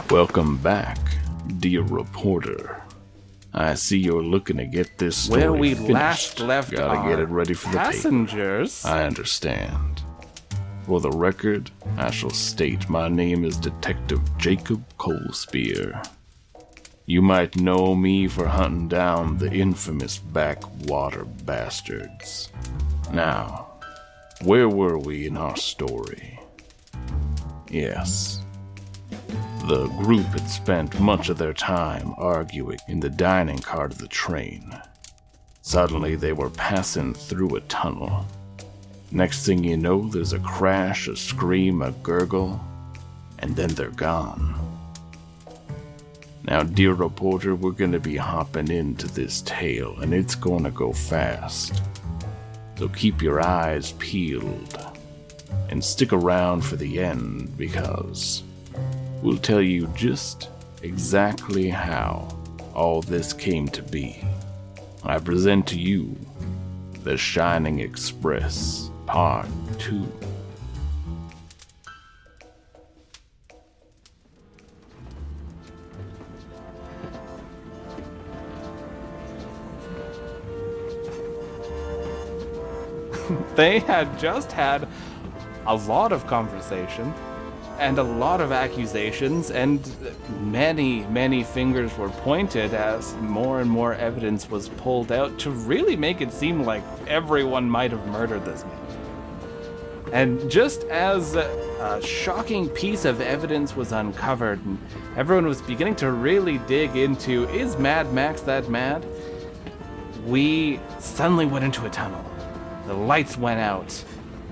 Welcome back, dear reporter. I see you're looking to get this story Where we finished. last left Gotta get it ready for the passengers. paper. I understand. For the record, I shall state my name is Detective Jacob Colespear. You might know me for hunting down the infamous backwater bastards. Now, where were we in our story? Yes. The group had spent much of their time arguing in the dining car of the train. Suddenly, they were passing through a tunnel. Next thing you know, there's a crash, a scream, a gurgle, and then they're gone. Now, dear reporter, we're gonna be hopping into this tale, and it's gonna go fast. So keep your eyes peeled, and stick around for the end, because we'll tell you just exactly how all this came to be. I present to you The Shining Express, Part 2. They had just had a lot of conversation and a lot of accusations, and many fingers were pointed as more and more evidence was pulled out to really make it seem like everyone might have murdered this man. And just as a shocking piece of evidence was uncovered and everyone was beginning to really dig into, is Mad Max that mad? We suddenly went into a tunnel. The lights went out.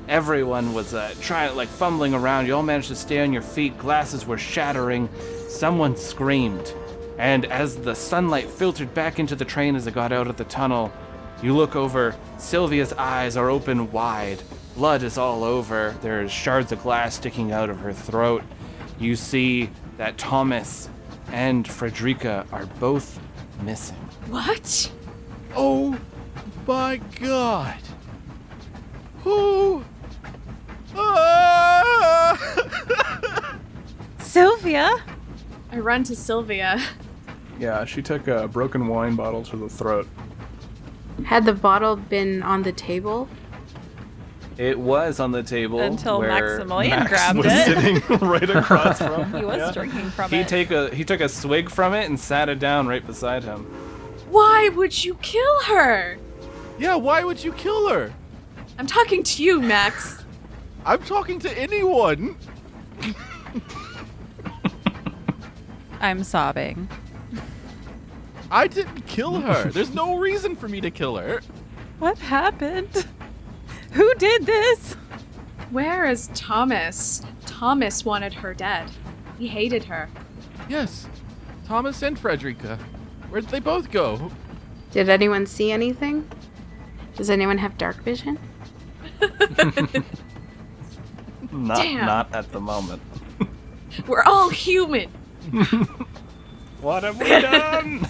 Everyone was fumbling around. You all managed to stay on your feet. Glasses were shattering. Someone screamed. And as the sunlight filtered back into the train as it got out of the tunnel, you look over. Sylvia's eyes are open wide. Blood is all over. There's shards of glass sticking out of her throat. You see that Thomas and Frederica are both missing. What? Oh my god. Who? Sylvia? I run to Sylvia. Yeah, she took a broken wine bottle to the throat. Had the bottle been on the table? It was on the table Until where Maximilian Max grabbed was it. sitting right across from. He was drinking from He it. took a swig from it and sat it down right beside him. Why would you kill her? Yeah, why would you kill her? I'm talking to you, Max. I'm talking to anyone. I'm sobbing. I didn't kill her. There's no reason for me to kill her. What happened? Who did this? Where is Thomas? Thomas wanted her dead. He hated her. Yes, Thomas and Frederica. Where'd they both go? Did anyone see anything? Does anyone have dark vision? Damn. Not at the moment. We're all human. What have we done?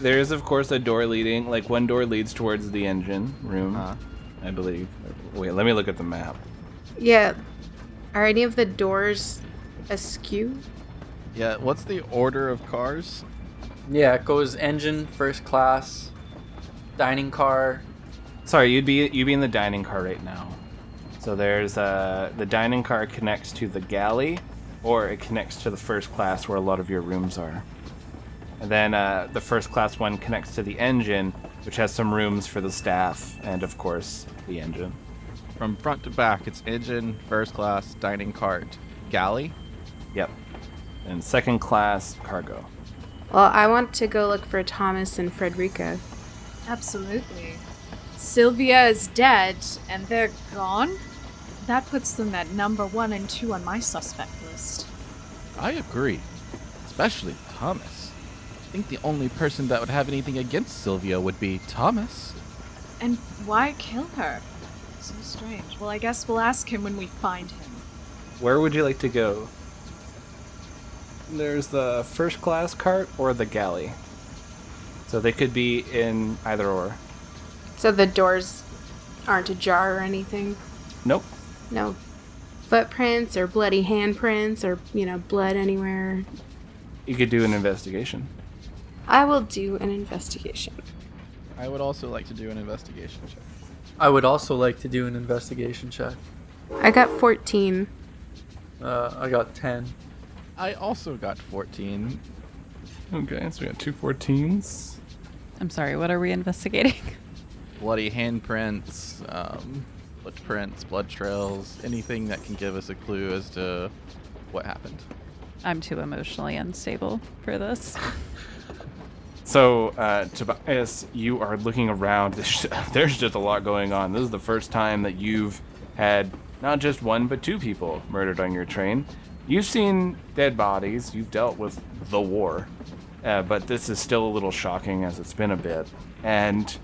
There's, of course, a door leading, one door leads towards the engine room, I believe. Wait, let me look at the map. Yeah. Are any of the doors askew? Yeah, what's the order of cars? Yeah, it goes engine, first class, dining car. Sorry, you'd be in the dining car right now. So there's the dining car connects to the galley, or it connects to the first class where a lot of your rooms are. And then the first class one connects to the engine, which has some rooms for the staff, and of course, the engine. From front to back, it's engine, first class, dining cart, galley. Yep. And second class, cargo. Well, I want to go look for Thomas and Frederica. Absolutely. Sylvia is dead, and they're gone? That puts them at number 1 and 2 on my suspect list. I agree. Especially Thomas. I think the only person that would have anything against Sylvia would be Thomas. And why kill her? So strange. Well, I guess we'll ask him when we find him. Where would you like to go? There's the first class cart or the galley. So they could be in either or. So the doors aren't ajar or anything? Nope. No. footprints or bloody handprints or, blood anywhere? You could do an investigation. I will do an investigation. I would also like to do an investigation check. I would also like to do an investigation check. I got 14. I got 10. I also got 14. Okay, so we got 2 14s. I'm sorry, what are we investigating? Bloody handprints, footprints, blood trails, anything that can give us a clue as to what happened. I'm too emotionally unstable for this. So, Tobias, you are looking around. There's just a lot going on. This is the first time that you've had not just 1, but 2 people murdered on your train. You've seen dead bodies. You've dealt with the war. But this is still a little shocking as it's been a bit. And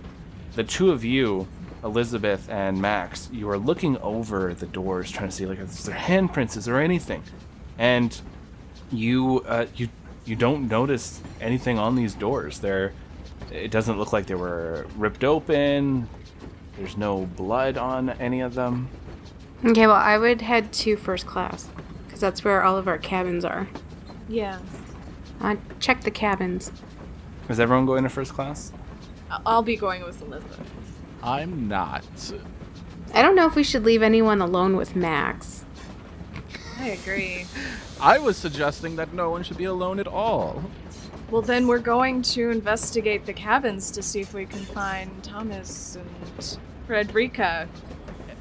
the 2 of you, Elizabeth and Max, you are looking over the doors trying to see, like, is there handprints, is there anything? And you don't notice anything on these doors. It doesn't look like they were ripped open. There's no blood on any of them. Okay, well, I would head to first class, because that's where all of our cabins are. Yeah. Check the cabins. Is everyone going to first class? I'll be going with Elizabeth. I'm not. I don't know if we should leave anyone alone with Max. I agree. I was suggesting that no one should be alone at all. Well, then we're going to investigate the cabins to see if we can find Thomas and Frederica.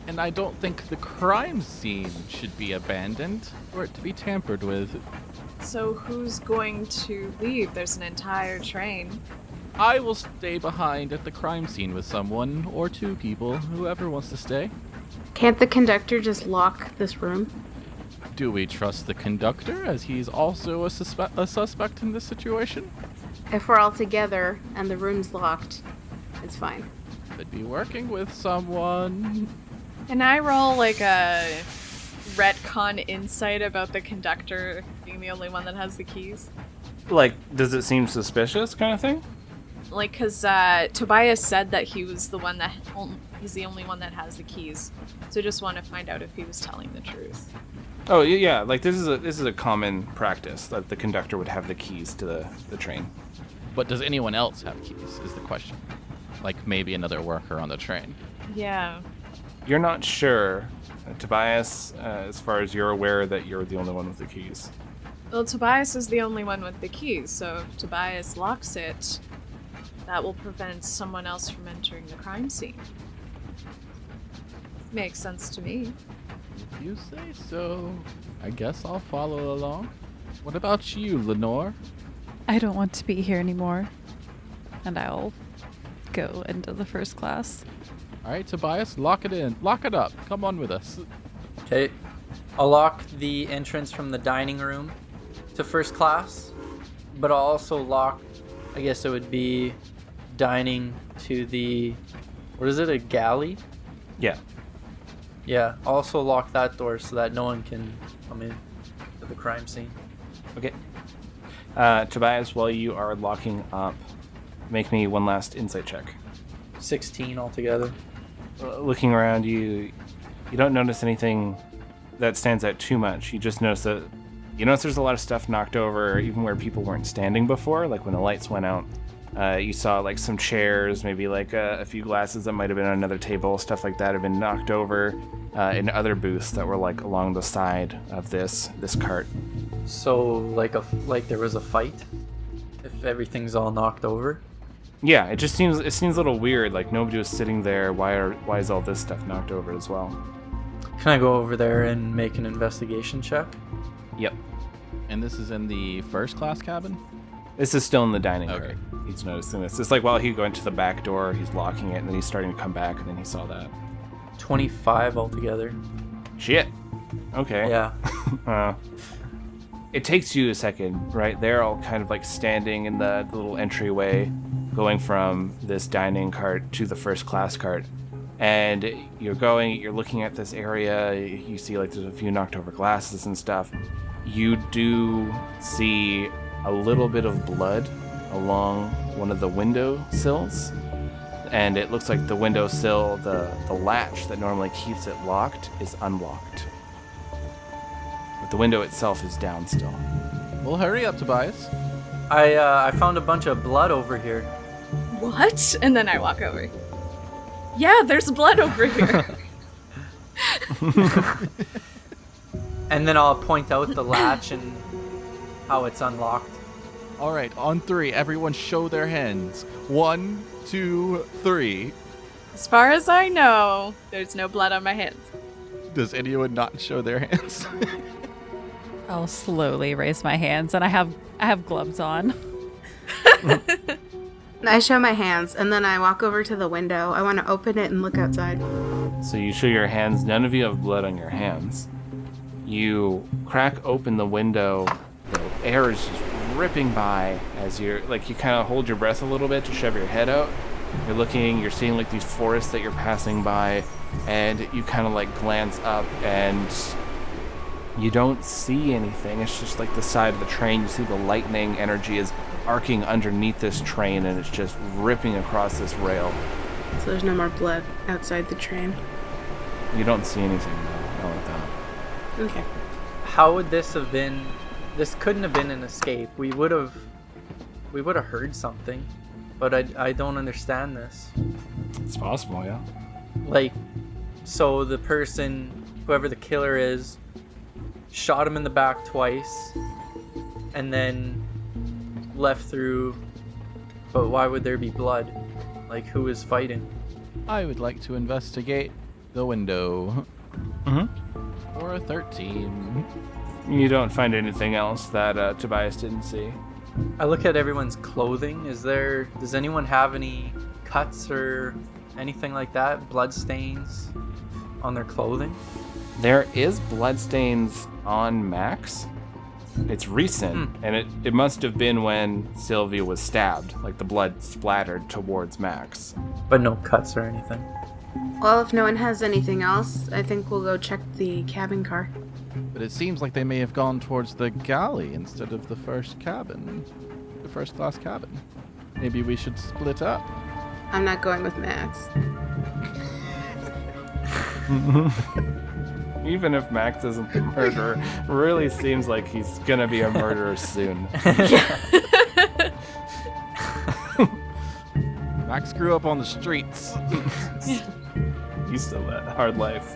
And I don't think the crime scene should be abandoned or it to be tampered with. So who's going to leave? There's an entire train. I will stay behind at the crime scene with someone or 2 people, whoever wants to stay. Can't the conductor just lock this room? Do we trust the conductor, as he's also a suspect in this situation? If we're all together and the room's locked, it's fine. Could be working with someone. Can I roll like a retcon insight about the conductor being the only one that has the keys? Like, does it seem suspicious kind of thing? Like, because Tobias said that he's the only one that has the keys. So I just want to find out if he was telling the truth. Oh, yeah, like this is a common practice that the conductor would have the keys to the train. But does anyone else have keys, is the question. Like maybe another worker on the train. Yeah. You're not sure, Tobias, as far as you're aware that you're the only one with the keys. Well, Tobias is the only one with the keys, so if Tobias locks it, that will prevent someone else from entering the crime scene. Makes sense to me. If you say so, I guess I'll follow along. What about you, Lenore? I don't want to be here anymore. And I'll go into the first class. All right, Tobias, lock it in. Lock it up. Come on with us. Okay. I'll lock the entrance from the dining room to first class, but I'll also lock, I guess it would be dining to the, what is it, a galley? Yeah. Yeah, I'll also lock that door so that no one can come in to the crime scene. Okay. Tobias, while you are locking up, make me one last insight check. 16 altogether. Looking around you don't notice anything that stands out too much. You just notice there's a lot of stuff knocked over, even where people weren't standing before, like when the lights went out. You saw like some chairs, maybe like a few glasses that might have been on another table, stuff like that have been knocked over in other booths that were like along the side of this cart. So like there was a fight if everything's all knocked over? Yeah, it seems a little weird, like nobody was sitting there. Why is all this stuff knocked over as well? Can I go over there and make an investigation check? Yep. And this is in the first class cabin? This is still in the dining Okay. cart. He's noticing this. It's like while he going to the back door, he's locking it, and then he's starting to come back, and then he saw that. 25 altogether. Shit. Okay. Yeah. It takes you a second, right? They're all kind of like standing in the little entryway, going from this dining cart to the first class cart. And you're looking at this area, you see like there's a few knocked over glasses and stuff. You do see a little bit of blood along one of the window sills. And it looks like the windowsill, the latch that normally keeps it locked is unlocked. but the window itself is down still. Well, hurry up, Tobias. I found a bunch of blood over here. What? And then I walk over. Yeah, there's blood over here. And then I'll point out the latch and how it's unlocked. All right, on 3, everyone show their hands. 1, 2, 3. As far as I know, there's no blood on my hands. Does anyone not show their hands? I'll slowly raise my hands, and I have gloves on. I show my hands, and then I walk over to the window. I want to open it and look outside. So you show your hands. None of you have blood on your hands. You crack open the window. The air is just ripping by as you kind of hold your breath a little bit to shove your head out. You're seeing like these forests that you're passing by, and you kind of like glance up and you don't see anything. It's just like the side of the train. You see the lightning energy is arcing underneath this train, and it's just ripping across this rail. So there's no more blood outside the train. You don't see anything, no, not like that. Okay. How would this have been? This couldn't have been an escape. We would have heard something, but I don't understand this. It's possible, yeah. Like, so the person, whoever the killer is, shot him in the back twice, and then left through. But why would there be blood? Like, who is fighting? I would like to investigate the window. Or a 13. You don't find anything else that Tobias didn't see. I look at everyone's clothing. Does anyone have any cuts or anything like that? Blood stains on their clothing? There is bloodstains on Max. It's recent, and it must have been when Sylvia was stabbed. Like the blood splattered towards Max. But no cuts or anything. Well, if no one has anything else, I think we'll go check the cabin car. But it seems like they may have gone towards the galley instead of the first cabin. The first class cabin. Maybe we should split up. I'm not going with Max. Even if Max isn't the murderer, really seems like he's gonna be a murderer soon. Max grew up on the streets. Used to that hard life.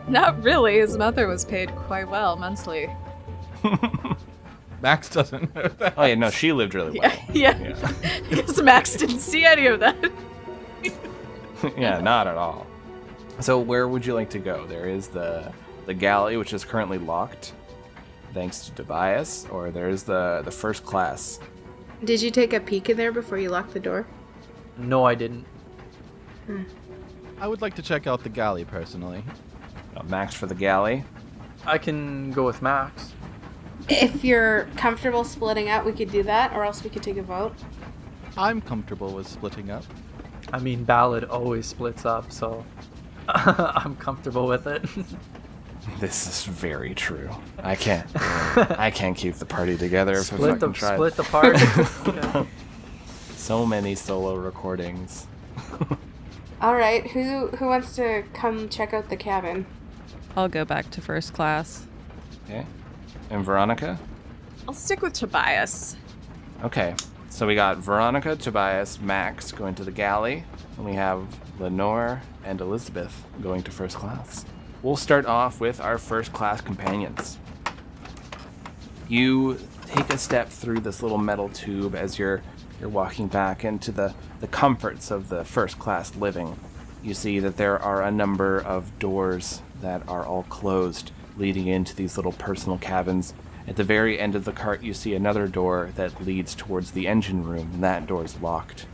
Not really. His mother was paid quite well monthly. Max doesn't know that. Oh yeah, no, she lived really well. Yeah. Because Max didn't see any of that. Yeah, not at all. So where would you like to go? There is the galley, which is currently locked, thanks to Tobias, or there's the first class. Did you take a peek in there before you locked the door? No, I didn't. I would like to check out the galley personally. Max for the galley. I can go with Max. If you're comfortable splitting out, we could do that, or else we could take a vote. I'm comfortable with splitting up. I mean, Ballad always splits up, so I'm comfortable with it. This is very true. I can't keep the party together if I fucking tried. Split the party. Okay. So many solo recordings. All right, who wants to come check out the cabin? I'll go back to first class. Okay. And Veronica? I'll stick with Tobias. Okay. So we got Veronica, Tobias, Max going to the galley, and we have Lenore and Elizabeth going to first class. We'll start off with our first class companions. You take a step through this little metal tube as you're walking back into the comforts of the first class living. You see that there are a number of doors that are all closed, leading into these little personal cabins. At the very end of the cart, you see another door that leads towards the engine room, and that door's locked.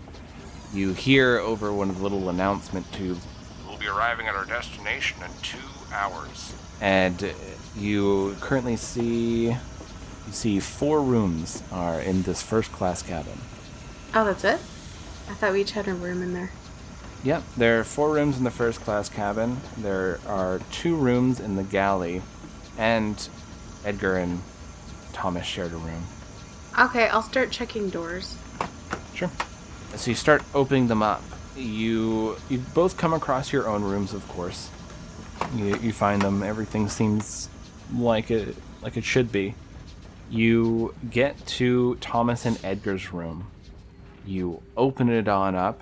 You hear over one of the little announcement tubes, "We'll be arriving at our destination in 2 hours." And you currently see 4 rooms are in this first class cabin. Oh, that's it? I thought we each had a room in there. Yep, there are 4 rooms in the first class cabin. There are 2 rooms in the galley, and Edgar and Thomas shared a room. Okay, I'll start checking doors. Sure. So you start opening them up. You both come across your own rooms, of course. You find them. Everything seems like it should be. You get to Thomas and Edgar's room. You open it on up,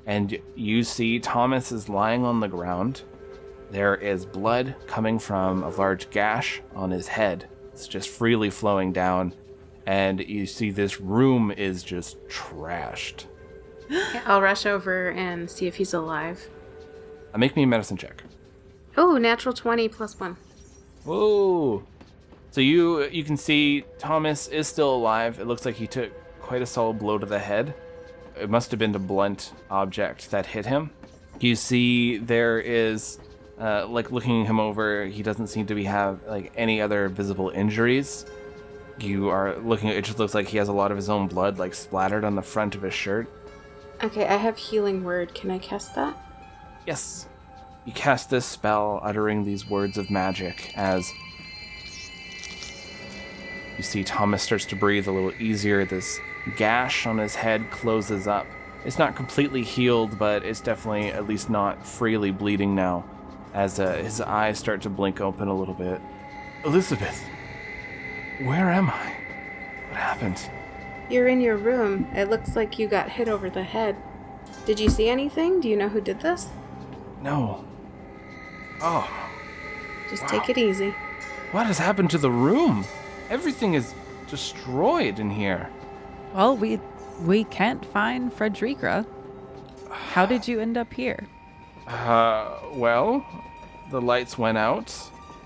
and you see Thomas is lying on the ground. There is blood coming from a large gash on his head. It's just freely flowing down, and you see this room is just trashed. I'll rush over and see if he's alive. Make me a medicine check. Oh, natural 20 plus 1. Whoa! So you can see Thomas is still alive. It looks like he took quite a solid blow to the head. It must have been a blunt object that hit him. You see there is, looking him over, he doesn't seem to have any other visible injuries. You are looking, it just looks like he has a lot of his own blood splattered on the front of his shirt. Okay, I have healing word. Can I cast that? Yes. You cast this spell, uttering these words of magic, as you see Thomas starts to breathe a little easier. This gash on his head closes up. It's not completely healed, but it's definitely at least not freely bleeding now, as his eyes start to blink open a little bit. Elizabeth, where am I? What happened? You're in your room. It looks like you got hit over the head. Did you see anything? Do you know who did this? No. Oh. Just take it easy. What has happened to the room? Everything is destroyed in here. Well, we can't find Frederica. How did you end up here? Well, the lights went out.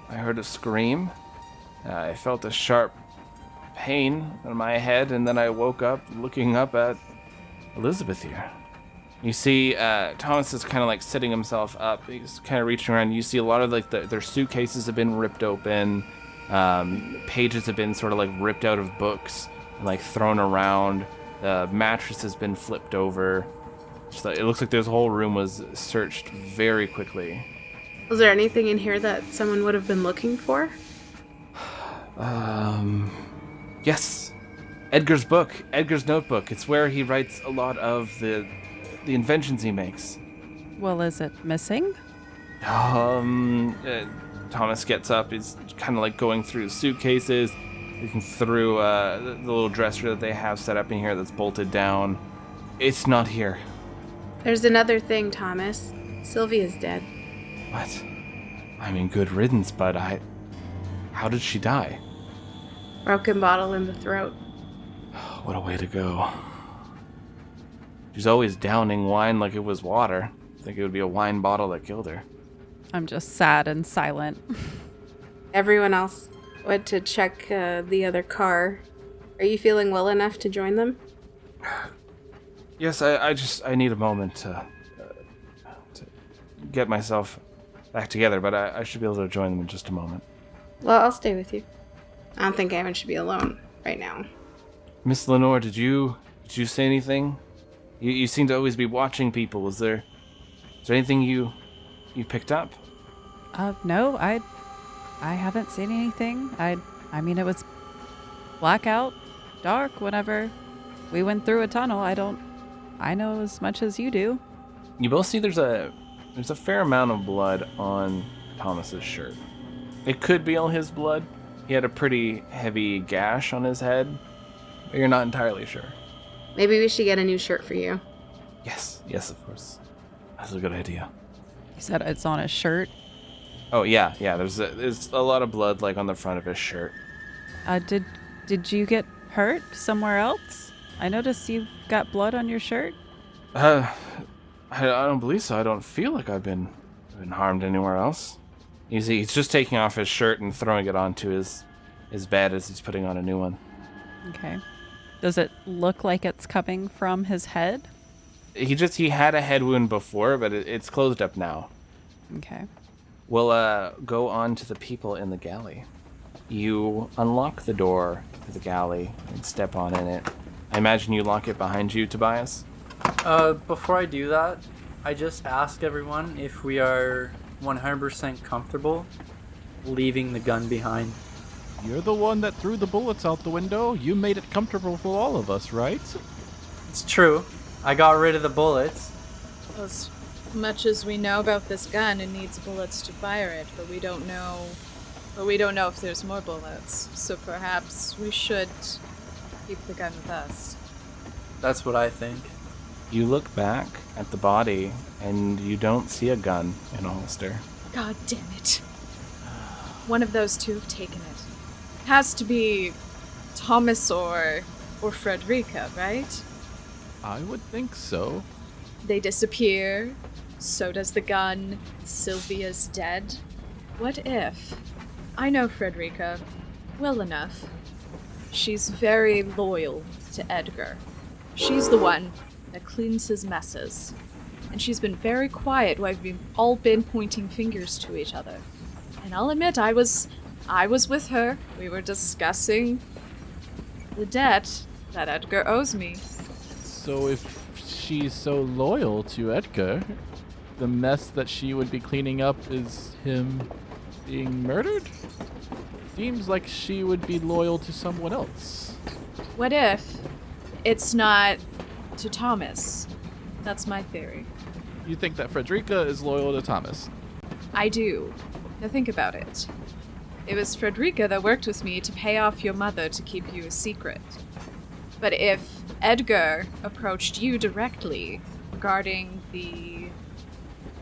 I heard a scream. I felt a sharp pain in my head, and then I woke up looking up at Elizabeth here. You see, Thomas is kind of sitting himself up. He's kind of reaching around. You see a lot of their suitcases have been ripped open. Pages have been sort of ripped out of books and thrown around. The mattress has been flipped over. It looks like this whole room was searched very quickly. Was there anything in here that someone would have been looking for? Yes. Edgar's book, Edgar's notebook. It's where he writes a lot of the inventions he makes. Well, is it missing? Thomas gets up. He's kind of going through his suitcases, looking through the little dresser that they have set up in here that's bolted down. It's not here. There's another thing, Thomas. Sylvia's dead. What? I mean, good riddance, but how did she die? Broken bottle in the throat. What a way to go. She's always downing wine like it was water. I think it would be a wine bottle that killed her. I'm just sad and silent. Everyone else went to check the other car. Are you feeling well enough to join them? Yes, I need a moment to get myself back together, but I should be able to join them in just a moment. Well, I'll stay with you. I don't think Evan should be alone right now. Miss Lenore, did you say anything? You seem to always be watching people. Is there anything you picked up? No, I haven't seen anything. I mean, it was blackout, dark, whenever we went through a tunnel. I know as much as you do. You both see there's a fair amount of blood on Thomas's shirt. It could be all his blood. He had a pretty heavy gash on his head, but you're not entirely sure. Maybe we should get a new shirt for you. Yes, of course. That's a good idea. You said it's on his shirt. Oh yeah. There's a lot of blood on the front of his shirt. Did you get hurt somewhere else? I noticed you've got blood on your shirt. I don't believe so. I don't feel like I've been harmed anywhere else. You see, he's just taking off his shirt and throwing it onto his bed as he's putting on a new one. Okay. Does it look like it's coming from his head? He had a head wound before, but it's closed up now. Okay. We'll go on to the people in the galley. You unlock the door to the galley and step on in it. I imagine you lock it behind you, Tobias? Before I do that, I just ask everyone if we are 100% comfortable leaving the gun behind. You're the one that threw the bullets out the window. You made it comfortable for all of us, right? It's true. I got rid of the bullets. As much as we know about this gun, it needs bullets to fire it, but we don't know But we don't know if there's more bullets, so perhaps we should keep the gun with us. That's what I think. You look back at the body, and you don't see a gun in a holster. God damn it. One of those two have taken it. Has to be Thomas or Frederica, right? I would think so. They disappear. So does the gun. Sylvia's dead. What if? I know Frederica well enough. She's very loyal to Edgar. She's the one that cleans his messes. And she's been very quiet while we've all been pointing fingers to each other. And I'll admit, I was with her. We were discussing the debt that Edgar owes me. So if she's so loyal to Edgar, the mess that she would be cleaning up is him being murdered? Seems like she would be loyal to someone else. What if it's not to Thomas? That's my theory. You think that Frederica is loyal to Thomas? I do. Now think about it. It was Frederica that worked with me to pay off your mother to keep you a secret. But if Edgar approached you directly regarding the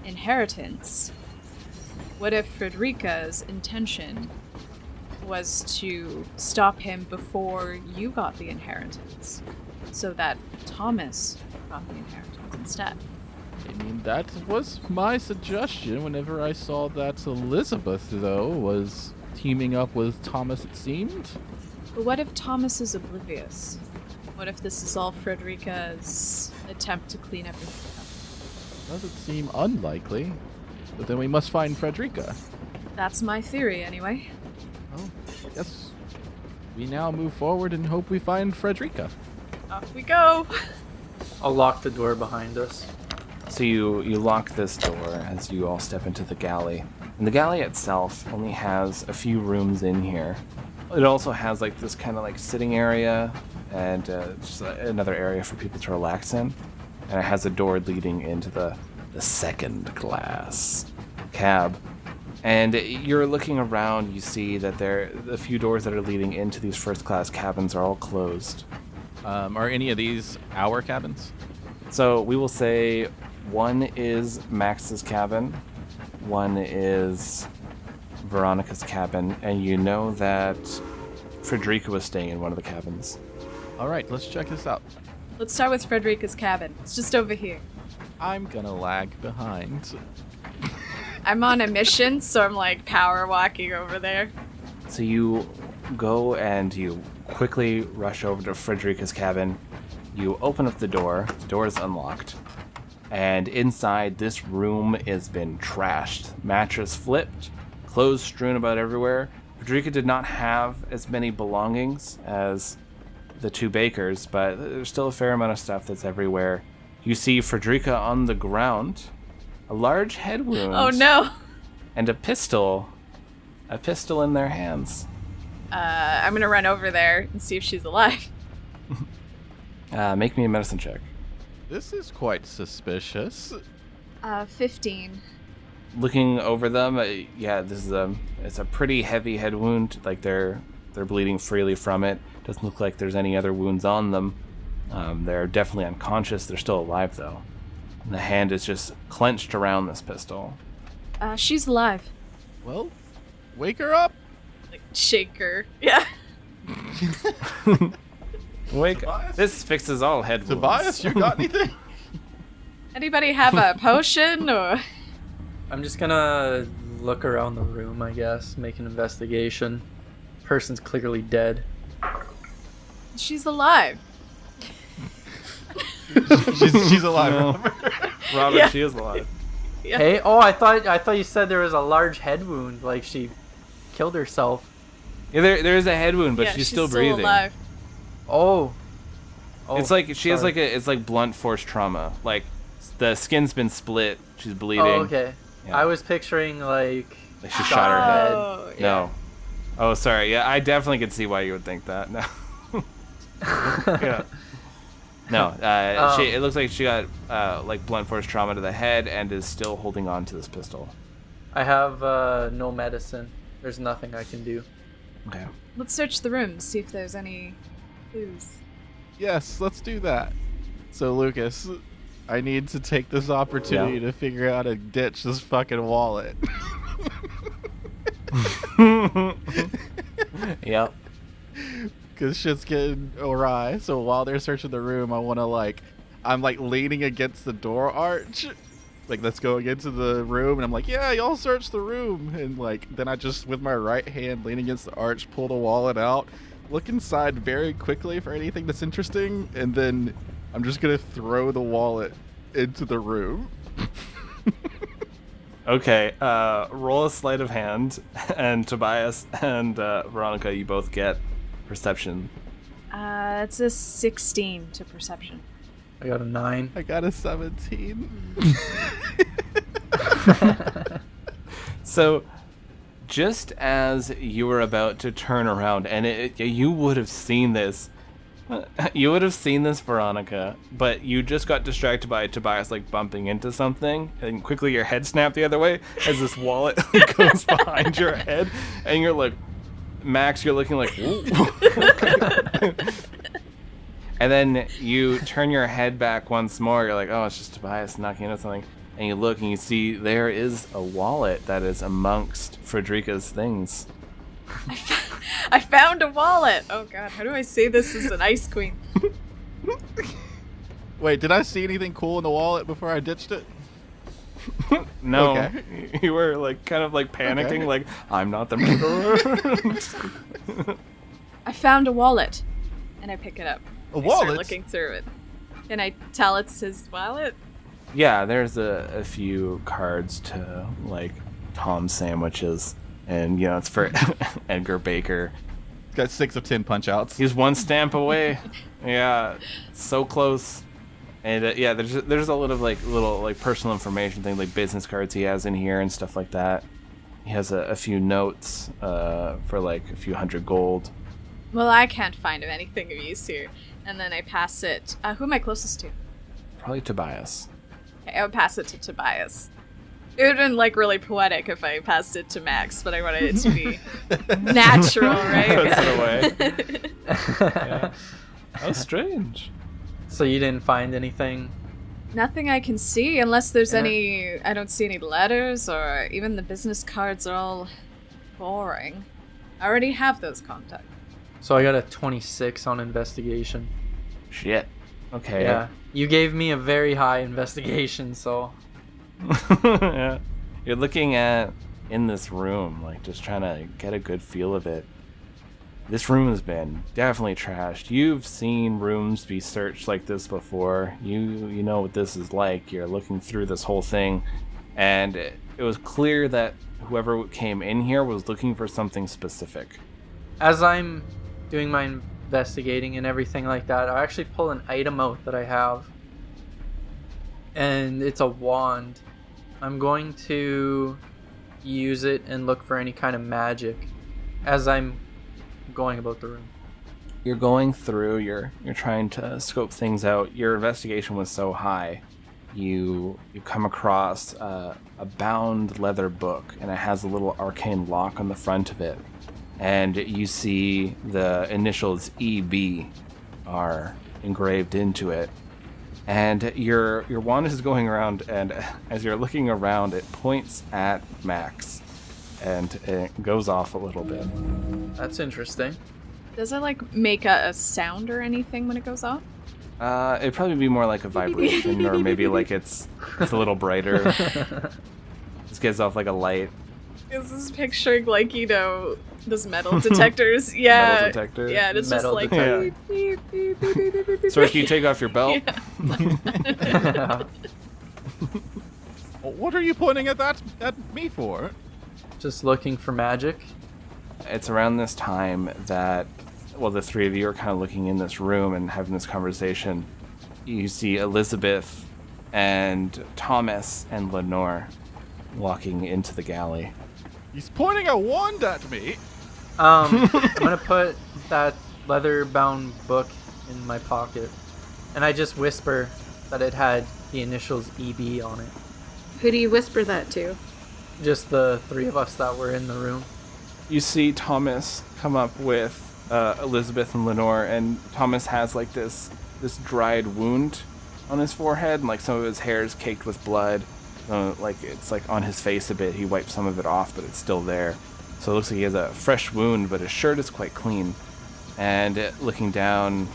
inheritance, what if Frederica's intention was to stop him before you got the inheritance, so that Thomas got the inheritance instead? I mean, that was my suggestion whenever I saw that Elizabeth, though, was teaming up with Thomas, it seemed. But what if Thomas is oblivious? What if this is all Frederica's attempt to clean everything up? Doesn't seem unlikely. But then we must find Frederica. That's my theory, anyway. Oh, yes. We now move forward and hope we find Frederica. Off we go! I'll lock the door behind us. So you lock this door as you all step into the galley. And the galley itself only has a few rooms in here. It also has like this kind of like sitting area and just another area for people to relax in. And it has a door leading into the second class cab. And you're looking around, you see that the few doors that are leading into these first class cabins are all closed. Are any of these our cabins? So we will say one is Max's cabin, one is Veronica's cabin, and you know that Frederica was staying in one of the cabins. All right, let's check this out. Let's start with Frederica's cabin. It's just over here. I'm gonna lag behind. I'm on a mission, so I'm like power walking over there. So you go and you quickly rush over to Frederica's cabin. You open up the door is unlocked, and inside this room has been trashed. Mattress flipped, clothes strewn about everywhere. Frederica did not have as many belongings as the two Bakers, but there's still a fair amount of stuff that's everywhere. You see Frederica on the ground, a large head wound. Oh no! And a pistol in their hands. I'm gonna run over there and see if she's alive. Make me a medicine check. This is quite suspicious. 15. Looking over them, yeah, this is it's a pretty heavy head wound. Like they're bleeding freely from it. Doesn't look like there's any other wounds on them. They're definitely unconscious. They're still alive though. And the hand is just clenched around this pistol. She's alive. Well, wake her up. Like, shake her. Yeah. Wake Tobias? This fixes all head wounds. Tobias, you got anything? Anybody have a potion or? I'm just gonna look around the room, I guess, make an investigation. Person's clearly dead. She's alive. she's alive. No. Robert, Yeah. she is alive. Yeah. Hey, oh, I thought you said there was a large head wound, like she killed herself. Yeah, there is a head wound, but Yeah, she's still breathing. alive. Oh. It's like she has sorry. like it's like blunt force trauma. Like the skin's been split. She's bleeding. Oh, okay. Yeah. I was picturing like She shot her head. Oh, yeah. No. Oh, sorry. Yeah, I definitely could see why you would think that. No. Yeah. No. It looks like she got like blunt force trauma to the head and is still holding on to this pistol. I have no medicine. there's nothing I can do. Okay. Let's search the room, see if there's any clues. Yes, let's do that. So, Lucas, I need to take this opportunity to figure out how to ditch this fucking wallet. Yep. Because shit's getting awry. So while they're searching the room, I want to, I'm, leaning against the door arch. Let's go into the room. And I'm like, yeah, y'all search the room. And, then I just, with my right hand, lean against the arch, pull the wallet out, look inside very quickly for anything that's interesting. And then I'm just going to throw the wallet into the room. Okay, roll a sleight of hand, and Tobias and Veronica, you both get perception. It's a 16 to perception. I got a 9. I got a 17. So, just as you were about to turn around, and you would have seen this, Veronica, but you just got distracted by Tobias bumping into something, and quickly your head snapped the other way as this wallet goes behind your head, and you're like, Max, you're looking like, ooh. And then you turn your head back once more. You're like, oh, it's just Tobias knocking into something. And you look and you see there is a wallet that is amongst Frederica's things. I found a wallet! Oh god, how do I say this as an ice queen? Wait, did I see anything cool in the wallet before I ditched it? No. Okay. You were kind of panicking, I'm not the murderer. I found a wallet. And I pick it up. A I wallet? start looking through it. Can I tell it's his wallet? Yeah, there's a few cards to Tom sandwiches, and it's for Edgar Baker. It's got 6 of 10 punch outs. He's one stamp away. Yeah, so close. And there's a lot of little personal information things, business cards he has in here and stuff like that. He has a few notes for a few hundred gold. Well, I can't find anything of use here. And then I pass it. Who am I closest to? Probably Tobias. Okay, I would pass it to Tobias. It would have been really poetic if I passed it to Max, but I wanted it to be natural, right? Puts it away. Yeah. How strange. So you didn't find anything? Nothing I can see, unless there's any... I don't see any letters, or even the business cards are all boring. I already have those contacts. So I got a 26 on investigation. Shit. Okay. Yeah. You gave me a very high investigation, so... Yeah. You're looking at in this room, just trying to get a good feel of it. This room has been definitely trashed. You've seen rooms be searched like this before. You know what this is like. You're looking through this whole thing, and it was clear that whoever came in here was looking for something specific. As I'm doing my investigating and everything like that, I actually pull an item out that I have. And it's a wand. I'm going to use it and look for any kind of magic as I'm going about the room. You're going through, you're trying to scope things out. Your investigation was so high. You come across a bound leather book, and it has a little arcane lock on the front of it. And you see the initials EB are engraved into it. And your wand is going around, and as you're looking around, it points at Max, and it goes off a little bit. That's interesting. Does it make a sound or anything when it goes off? It'd probably be more like a vibration, or maybe it's a little brighter. This gives off a light. Is this picturing those metal detectors? Yeah. Metal detector. Yeah, it's Metal just detector. beep, beep, beep, beep, beep, beep, beep. So can you take off your belt? Yeah. What are you pointing at me for? Just looking for magic. It's around this time that, the three of you are kind of looking in this room and having this conversation. You see Elizabeth and Thomas and Lenore walking into the galley. He's pointing a wand at me. I'm gonna put that leather-bound book in my pocket, and I just whisper that it had the initials EB on it. Who do you whisper that to? Just the three of us that were in the room. You see Thomas come up with Elizabeth and Lenore, and Thomas has like this dried wound on his forehead, and like some of his hair is caked with blood. Like it's like on his face a bit. He wiped some of it off, but it's still there. So it looks like he has a fresh wound, but his shirt is quite clean. And looking down,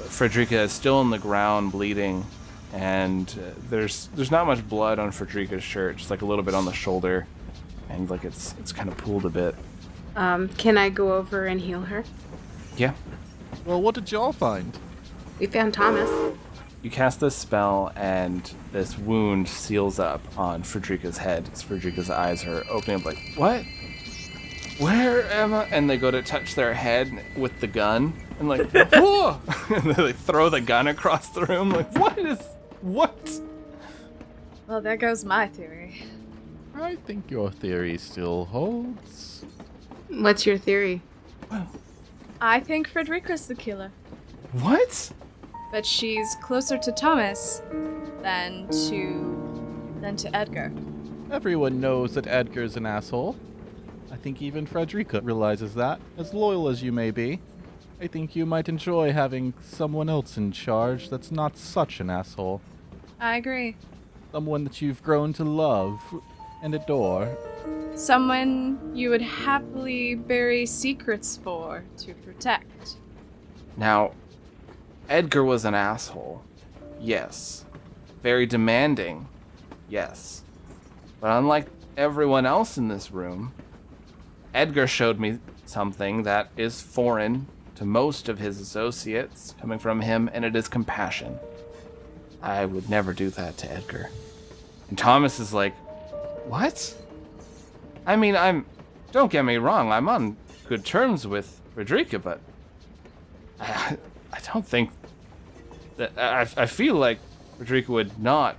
Frederica is still on the ground bleeding, and there's not much blood on Frederica's shirt, just like a little bit on the shoulder, and like it's kind of pooled a bit. Can I go over and heal her? Yeah. Well, what did y'all find? We found Thomas. You cast this spell, and this wound seals up on Frederica's head. Frederica's eyes are opening up like, what? Where am I? And they go to touch their head with the gun, and like, whoa! And they like, throw the gun across the room, like, what? Well, there goes my theory. I think your theory still holds. What's your theory? I think Frederica's the killer. What? But she's closer to Thomas than to Edgar. Everyone knows that Edgar's an asshole. I think even Frederica realizes that. As loyal as you may be, I think you might enjoy having someone else in charge that's not such an asshole. I agree. Someone that you've grown to love and adore. Someone you would happily bury secrets for to protect. Now, Edgar was an asshole. Yes. Very demanding. Yes. But unlike everyone else in this room, Edgar showed me something that is foreign to most of his associates coming from him, and it is compassion. I would never do that to Edgar. And Thomas is like, what? I mean, don't get me wrong, I'm on good terms with Frederica, but I don't think that, I feel like Frederica would not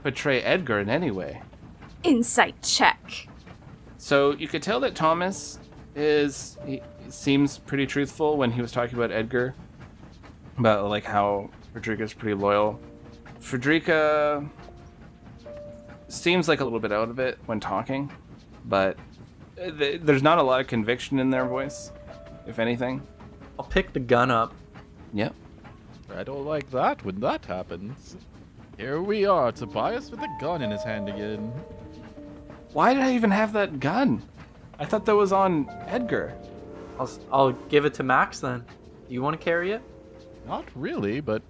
betray Edgar in any way. Insight check. So you could tell that Thomas he seems pretty truthful when he was talking about Edgar, about like how Frederica's pretty loyal. Frederica seems like a little bit out of it when talking, but there's not a lot of conviction in their voice, if anything. I'll pick the gun up. Yep. I don't like that when that happens. Here we are, Tobias with a gun in his hand again. Why did I even have that gun? I thought that was on Edgar. I'll give it to Max then. Do you want to carry it? Not really, but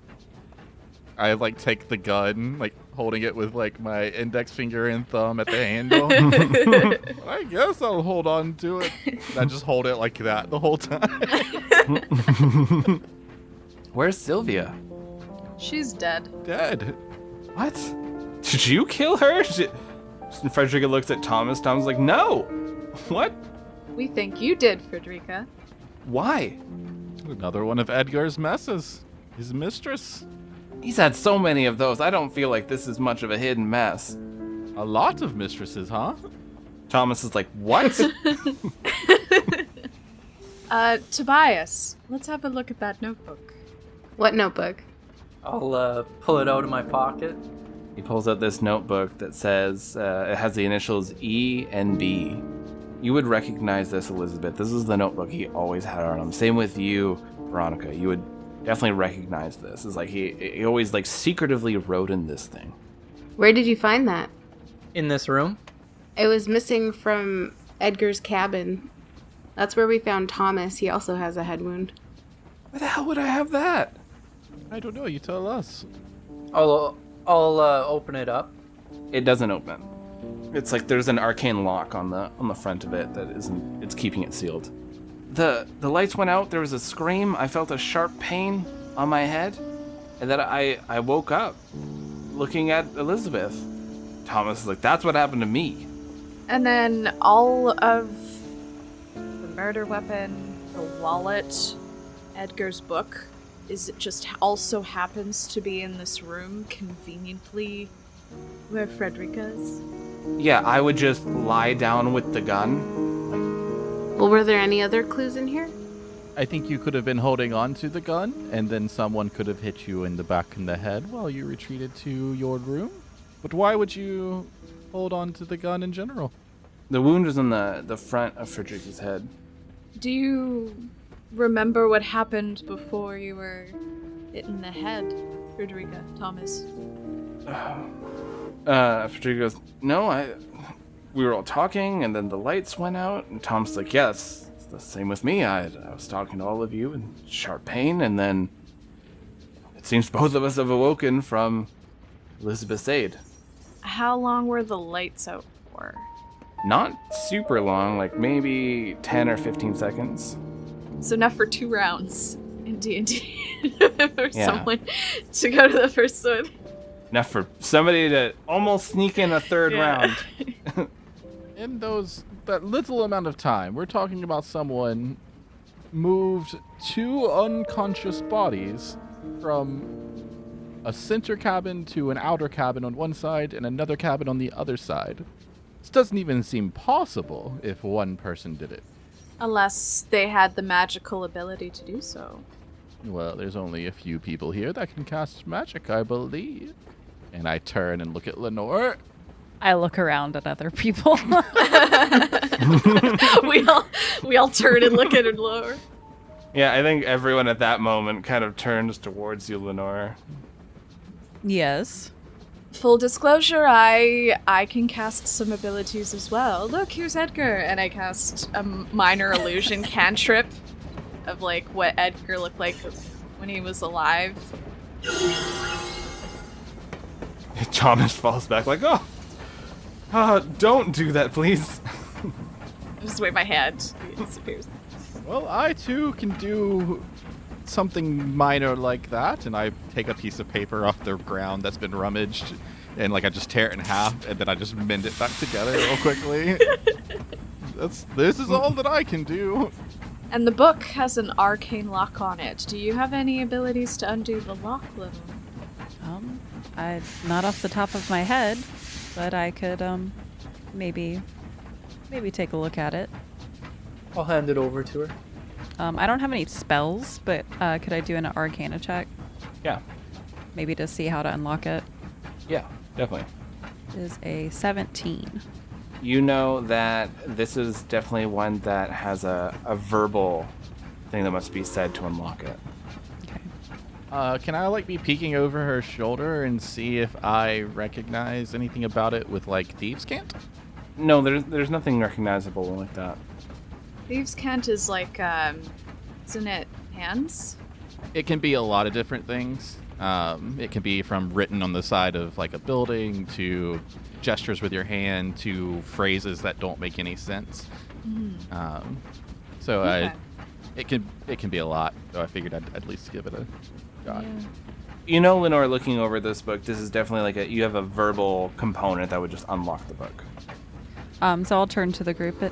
I like take the gun, like holding it with like my index finger and thumb at the handle. I guess I'll hold on to it. I just hold it like that the whole time. Where's Sylvia? She's dead. Dead. What? Did you kill her? And Frederica looks at Thomas. Thomas is like, no. What? We think you did, Frederica. Why? Another one of Edgar's messes. His mistress. He's had so many of those. I don't feel like this is much of a hidden mess. A lot of mistresses, huh? Thomas is like, what? Tobias, let's have a look at that notebook. What notebook? I'll pull it out of my pocket. He pulls out this notebook that says, it has the initials E and B. You would recognize this, Elizabeth. This is the notebook he always had on him. Same with you, Veronica. You would definitely recognize this. It's like he always like secretively wrote in this thing. Where did you find that? In this room? It was missing from Edgar's cabin. That's where we found Thomas. He also has a head wound. Where the hell would I have that? I don't know. You tell us. I'll open it up. It doesn't open. It's like there's an arcane lock on the front of it that isn't. It's keeping it sealed. The lights went out. There was a scream. I felt a sharp pain on my head, and then I woke up, looking at Elizabeth. Thomas is like, that's what happened to me. And then all of the murder weapon, the wallet, Edgar's book, is it just also happens to be in this room conveniently where Frederica is? Yeah, I would just lie down with the gun. Well, were there any other clues in here? I think you could have been holding on to the gun, and then someone could have hit you in the back of the head while you retreated to your room. But why would you hold on to the gun in general? The wound was on the front of Frederica's head. Do you remember what happened before you were hit in the head, Frederica, Thomas? Frederica goes, no, we were all talking, and then the lights went out, and Tom's like, yeah, it's the same with me. I was talking to all of you in sharp pain, and then it seems both of us have awoken from Elizabeth's aid. How long were the lights out for? Not super long, like maybe 10 or 15 seconds. So enough for 2 rounds in D&D for Yeah. someone to go to the first one. Enough for somebody to almost sneak in a third round. In that little amount of time, we're talking about someone moved 2 unconscious bodies from a center cabin to an outer cabin on one side and another cabin on the other side. This doesn't even seem possible if one person did it. Unless they had the magical ability to do so. Well, there's only a few people here that can cast magic, I believe. And I turn and look at Lenore. I look around at other people. we all turn and look at her lower. Yeah, I think everyone at that moment kind of turns towards you, Lenore. Yes. Full disclosure, I can cast some abilities as well. Look, here's Edgar, and I cast a minor illusion cantrip of like what Edgar looked like when he was alive. Thomas falls back like, don't do that, please. I just wave my hand. He disappears. Well, I too can do something minor like that, and I take a piece of paper off the ground that's been rummaged, and like I just tear it in half, and then I just mend it back together real quickly. This is all that I can do. And the book has an arcane lock on it. Do you have any abilities to undo the lock, Little? I not off the top of my head, but I could maybe take a look at it. I'll hand it over to her. I don't have any spells, but could I do an Arcana check? Yeah. Maybe to see how to unlock it. Yeah, definitely. It is a 17. You know that this is definitely one that has a verbal thing that must be said to unlock it. Okay. Can I like be peeking over her shoulder and see if I recognize anything about it with like thieves' cant? No, there's nothing recognizable like that. Thieves' Cant is like, isn't it hands? It can be a lot of different things. It can be from written on the side of like a building to gestures with your hand to phrases that don't make any sense. So Okay. it can be a lot. So I figured I'd at least give it a shot. Yeah. You know, Lenore, looking over this book, this is definitely like you have a verbal component that would just unlock the book. So I'll turn to the group.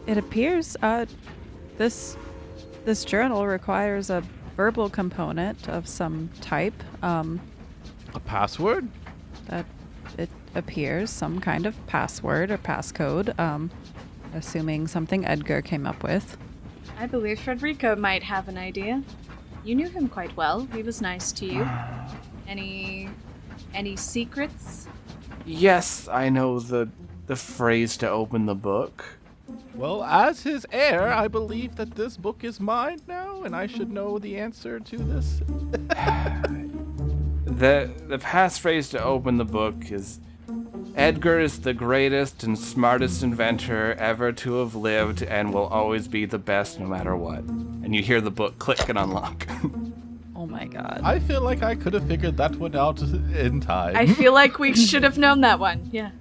It appears this journal requires a verbal component of some type. A password? That it appears some kind of password or passcode. Assuming something Edgar came up with. I believe Frederica might have an idea. You knew him quite well. He was nice to you. Any secrets? Yes, I know the phrase to open the book. Well, as his heir, I believe that this book is mine now, and I should know the answer to this. The passphrase to open the book is, Edgar is the greatest and smartest inventor ever to have lived and will always be the best no matter what. And you hear the book click and unlock. Oh my god. I feel like I could have figured that one out in time. I feel like we should have known that one. Yeah.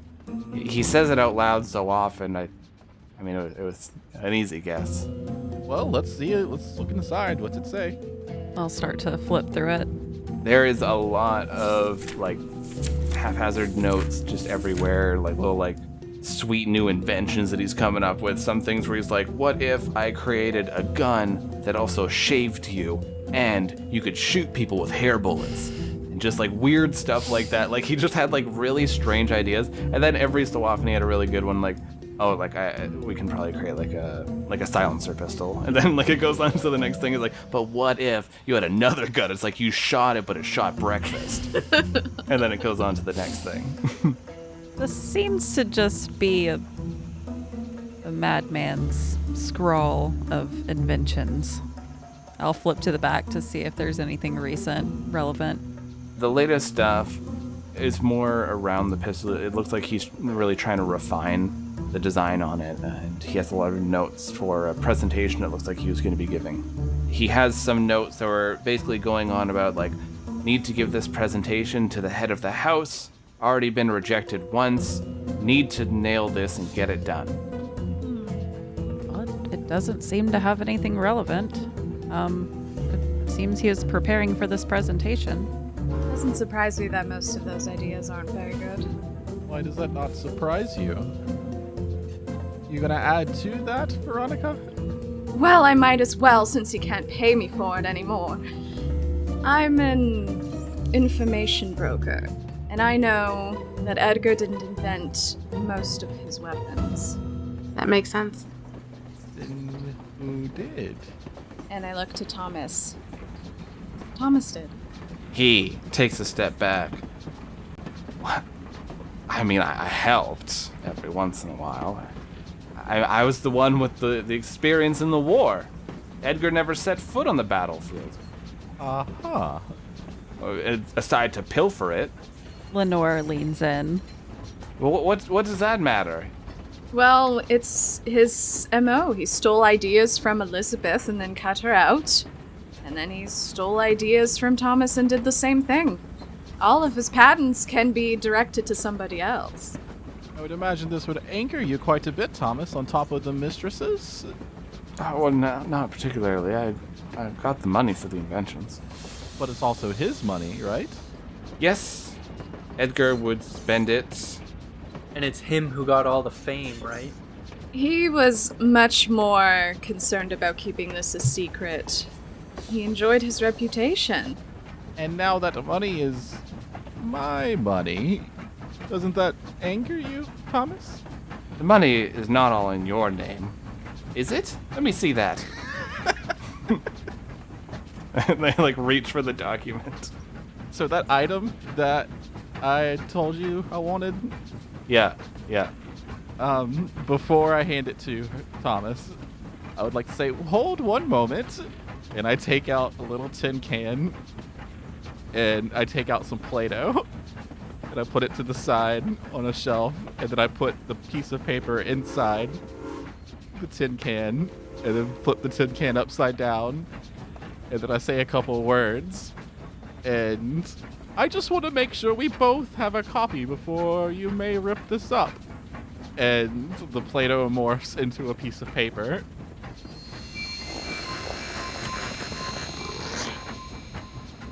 He says it out loud so often, I mean, it was an easy guess. Well, let's see it. Let's look inside. What's it say? I'll start to flip through it. There is a lot of, like, haphazard notes just everywhere, like little, like, sweet new inventions that he's coming up with. Some things where he's like, what if I created a gun that also shaved you and you could shoot people with hair bullets? And just, like, weird stuff like that. Like, he just had, like, really strange ideas. And then every so often he had a really good one, like, oh, like, we can probably create, like a silencer pistol. And then, like, it goes on to the next thing. It's like, but what if you had another gun? It's like you shot it, but it shot breakfast. And then it goes on to the next thing. This seems to just be the madman's scroll of inventions. I'll flip to the back to see if there's anything recent, relevant. The latest stuff is more around the pistol. It looks like he's really trying to refine the design on it, and he has a lot of notes for a presentation it looks like he was going to be giving. He has some notes that were basically going on about, like, need to give this presentation to the head of the house, already been rejected once, need to nail this and get it done. But it doesn't seem to have anything relevant. It seems he was preparing for this presentation. Doesn't surprise me that most of those ideas aren't very good. Why does that not surprise you? You gonna add to that, Veronica? Well, I might as well since he can't pay me for it anymore. I'm an information broker, and I know that Edgar didn't invent most of his weapons. That makes sense. Then who did? And I look to Thomas. Thomas did. He takes a step back. What? I mean, I helped every once in a while. I was the one with the experience in the war. Edgar never set foot on the battlefield. Uh-huh. Aside to pilfer it. Lenore leans in. Well, what does that matter? Well, it's his MO. He stole ideas from Elizabeth and then cut her out. And then he stole ideas from Thomas and did the same thing. All of his patents can be directed to somebody else. I would imagine this would anchor you quite a bit, Thomas, on top of the mistresses. Well, no, not particularly. I got the money for the inventions. But it's also his money, right? Yes, Edgar would spend it. And it's him who got all the fame, right? He was much more concerned about keeping this a secret. He enjoyed his reputation. And now that the money is my money, doesn't that anger you, Thomas? The money is not all in your name, is it? Let me see that. And they like reach for the document. So that item that I told you I wanted, Yeah. before I hand it to Thomas, I would like to say, hold one moment. And I take out a little tin can, and I take out some Play-Doh, and I put it to the side on a shelf, and then I put the piece of paper inside the tin can, and then flip the tin can upside down, and then I say a couple words, and I just want to make sure we both have a copy before you may rip this up. And the Play-Doh morphs into a piece of paper.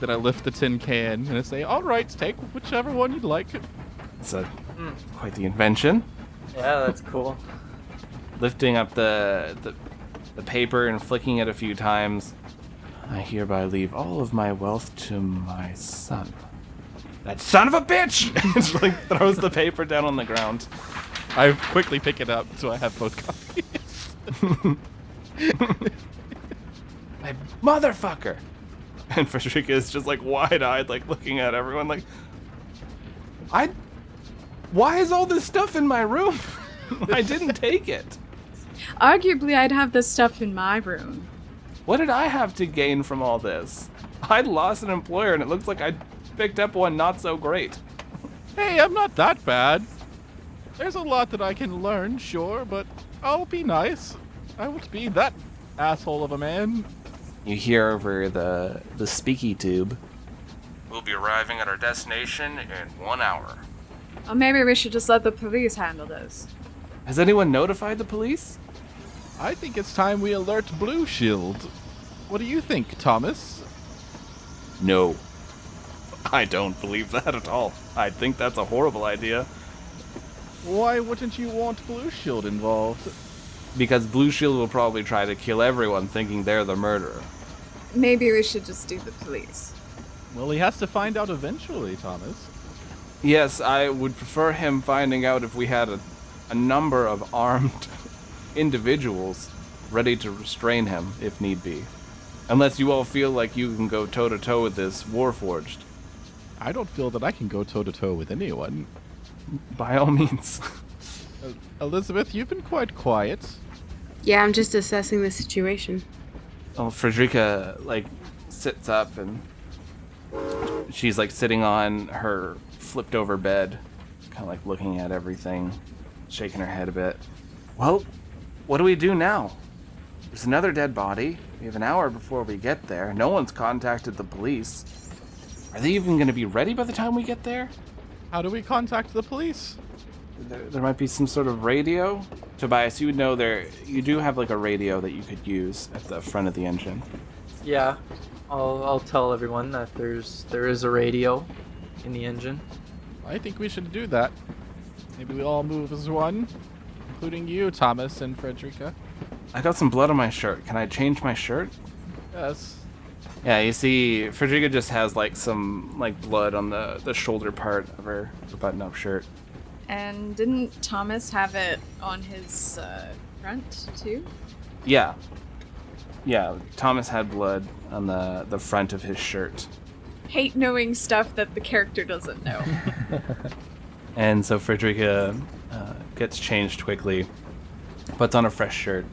Then I lift the tin can and I say, all right, take whichever one you'd like. It's quite the invention. Yeah, that's cool. Lifting up the paper and flicking it a few times. I hereby leave all of my wealth to my son. That son of a bitch! Just like throws the paper down on the ground. I quickly pick it up so I have both copies. My motherfucker! And Frederica is just like wide-eyed, like looking at everyone like, why is all this stuff in my room? I didn't take it. Arguably, I'd have this stuff in my room. What did I have to gain from all this? I'd lost an employer and it looks like I picked up one not so great. Hey, I'm not that bad. There's a lot that I can learn, sure, but I'll be nice. I won't be that asshole of a man. You hear over the speaky tube. We'll be arriving at our destination in 1 hour. Or maybe we should just let the police handle this. Has anyone notified the police? I think it's time we alert Blue Shield. What do you think, Thomas? No. I don't believe that at all. I think that's a horrible idea. Why wouldn't you want Blue Shield involved? Because Blue Shield will probably try to kill everyone thinking they're the murderer. Maybe we should just do the police. Well, he has to find out eventually, Thomas. Yes, I would prefer him finding out if we had a number of armed individuals ready to restrain him if need be. Unless you all feel like you can go toe-to-toe with this Warforged. I don't feel that I can go toe-to-toe with anyone. By all means. Elizabeth, you've been quite quiet. Yeah, I'm just assessing the situation. Well, Frederica, like, sits up and she's, like, sitting on her flipped over bed, kind of, like, looking at everything, shaking her head a bit. Well, what do we do now? There's another dead body. We have an hour before we get there. No one's contacted the police. Are they even going to be ready by the time we get there? How do we contact the police? There might be some sort of radio. Tobias, you would know you do have like a radio that you could use at the front of the engine. Yeah, I'll tell everyone that there is a radio in the engine. I think we should do that. Maybe we all move as one, including you, Thomas and Frederica. I got some blood on my shirt. Can I change my shirt? Yes. Yeah, you see, Frederica just has like some like blood on the shoulder part of her button-up shirt. And didn't Thomas have it on his front too? Yeah. Yeah, Thomas had blood on the front of his shirt. Hate knowing stuff that the character doesn't know. And so Frederica gets changed quickly, puts on a fresh shirt.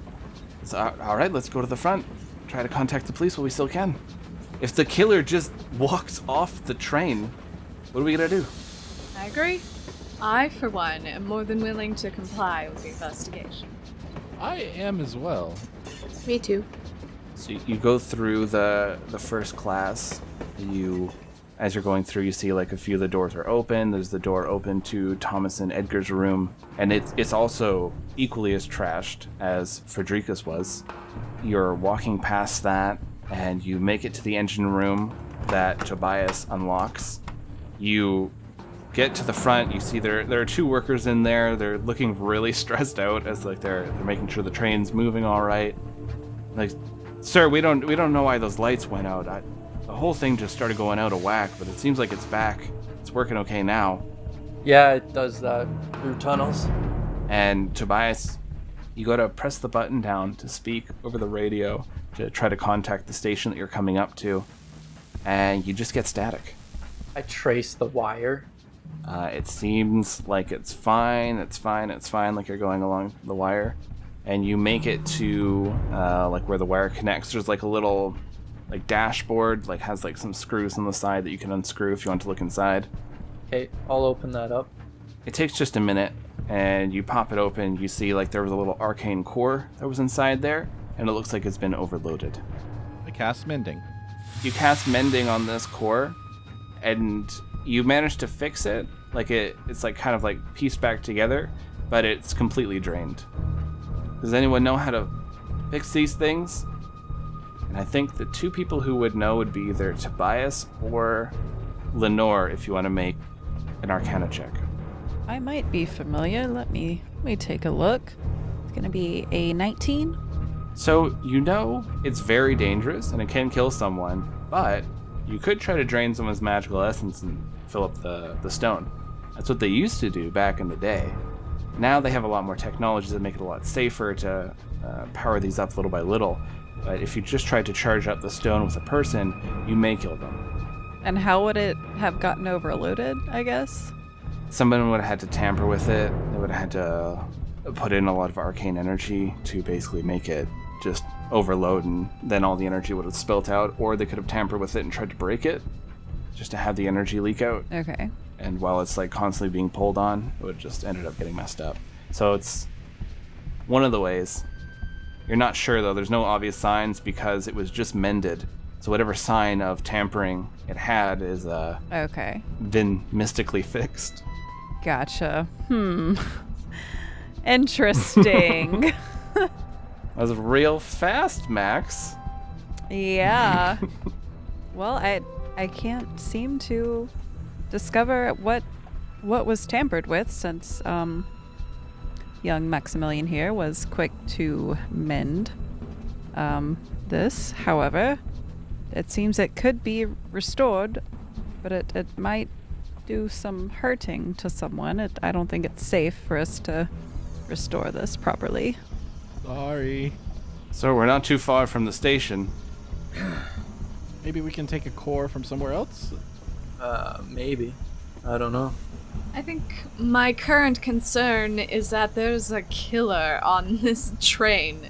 So, all right, let's go to the front. Try to contact the police while we still can. If the killer just walks off the train, what are we gonna do? I agree. I, for one, am more than willing to comply with the investigation. I am as well. Me too. So you go through the first class. As you're going through, you see like a few of the doors are open. There's the door open to Thomas and Edgar's room, and it's also equally as trashed as Frederica's was. You're walking past that, and you make it to the engine room that Tobias unlocks. You get to the front. You see there are two workers in there. They're looking really stressed out as like they're making sure the train's moving all right. Like, sir, we don't know why those lights went out. The whole thing just started going out of whack, but it seems like it's back. It's working okay now. Yeah, it does that through tunnels. And Tobias, you go to press the button down to speak over the radio to try to contact the station that you're coming up to, and you just get static. I trace the wire. It seems like it's fine, like you're going along the wire. And you make it to like where the wire connects. There's like a little like dashboard, like has like some screws on the side that you can unscrew if you want to look inside. Okay, I'll open that up. It takes just a minute, and you pop it open. You see like there was a little arcane core that was inside there, and it looks like it's been overloaded. I cast Mending. You cast Mending on this core, and you manage to fix it. Like it's like kind of like pieced back together, but it's completely drained. Does anyone know how to fix these things? And I think the two people who would know would be either Tobias or Lenore, if you want to make an Arcana check. I might be familiar. Let me take a look. It's gonna be a 19. So you know it's very dangerous and it can kill someone, but you could try to drain someone's magical essence and fill up the stone. That's what they used to do back in the day. Now they have a lot more technologies that make it a lot safer to power these up little by little. But if you just tried to charge up the stone with a person, you may kill them. And how would it have gotten overloaded, I guess? Someone would have had to tamper with it. They would have had to put in a lot of arcane energy to basically make it just overload, and then all the energy would have spilt out, or they could have tampered with it and tried to break it just to have the energy leak out. Okay. And while it's like constantly being pulled on, it would just ended up getting messed up. So it's one of the ways. You're not sure though. There's no obvious signs because it was just mended. So whatever sign of tampering it had is Okay. been mystically fixed. Gotcha. Interesting. That was real fast, Max. Yeah. Well, I can't seem to discover what was tampered with since young Maximilian here was quick to mend this. However, it seems it could be restored, but it might do some hurting to someone. I don't think it's safe for us to restore this properly. Sorry. So we're not too far from the station. Maybe we can take a core from somewhere else? Maybe. I don't know. I think my current concern is that there's a killer on this train,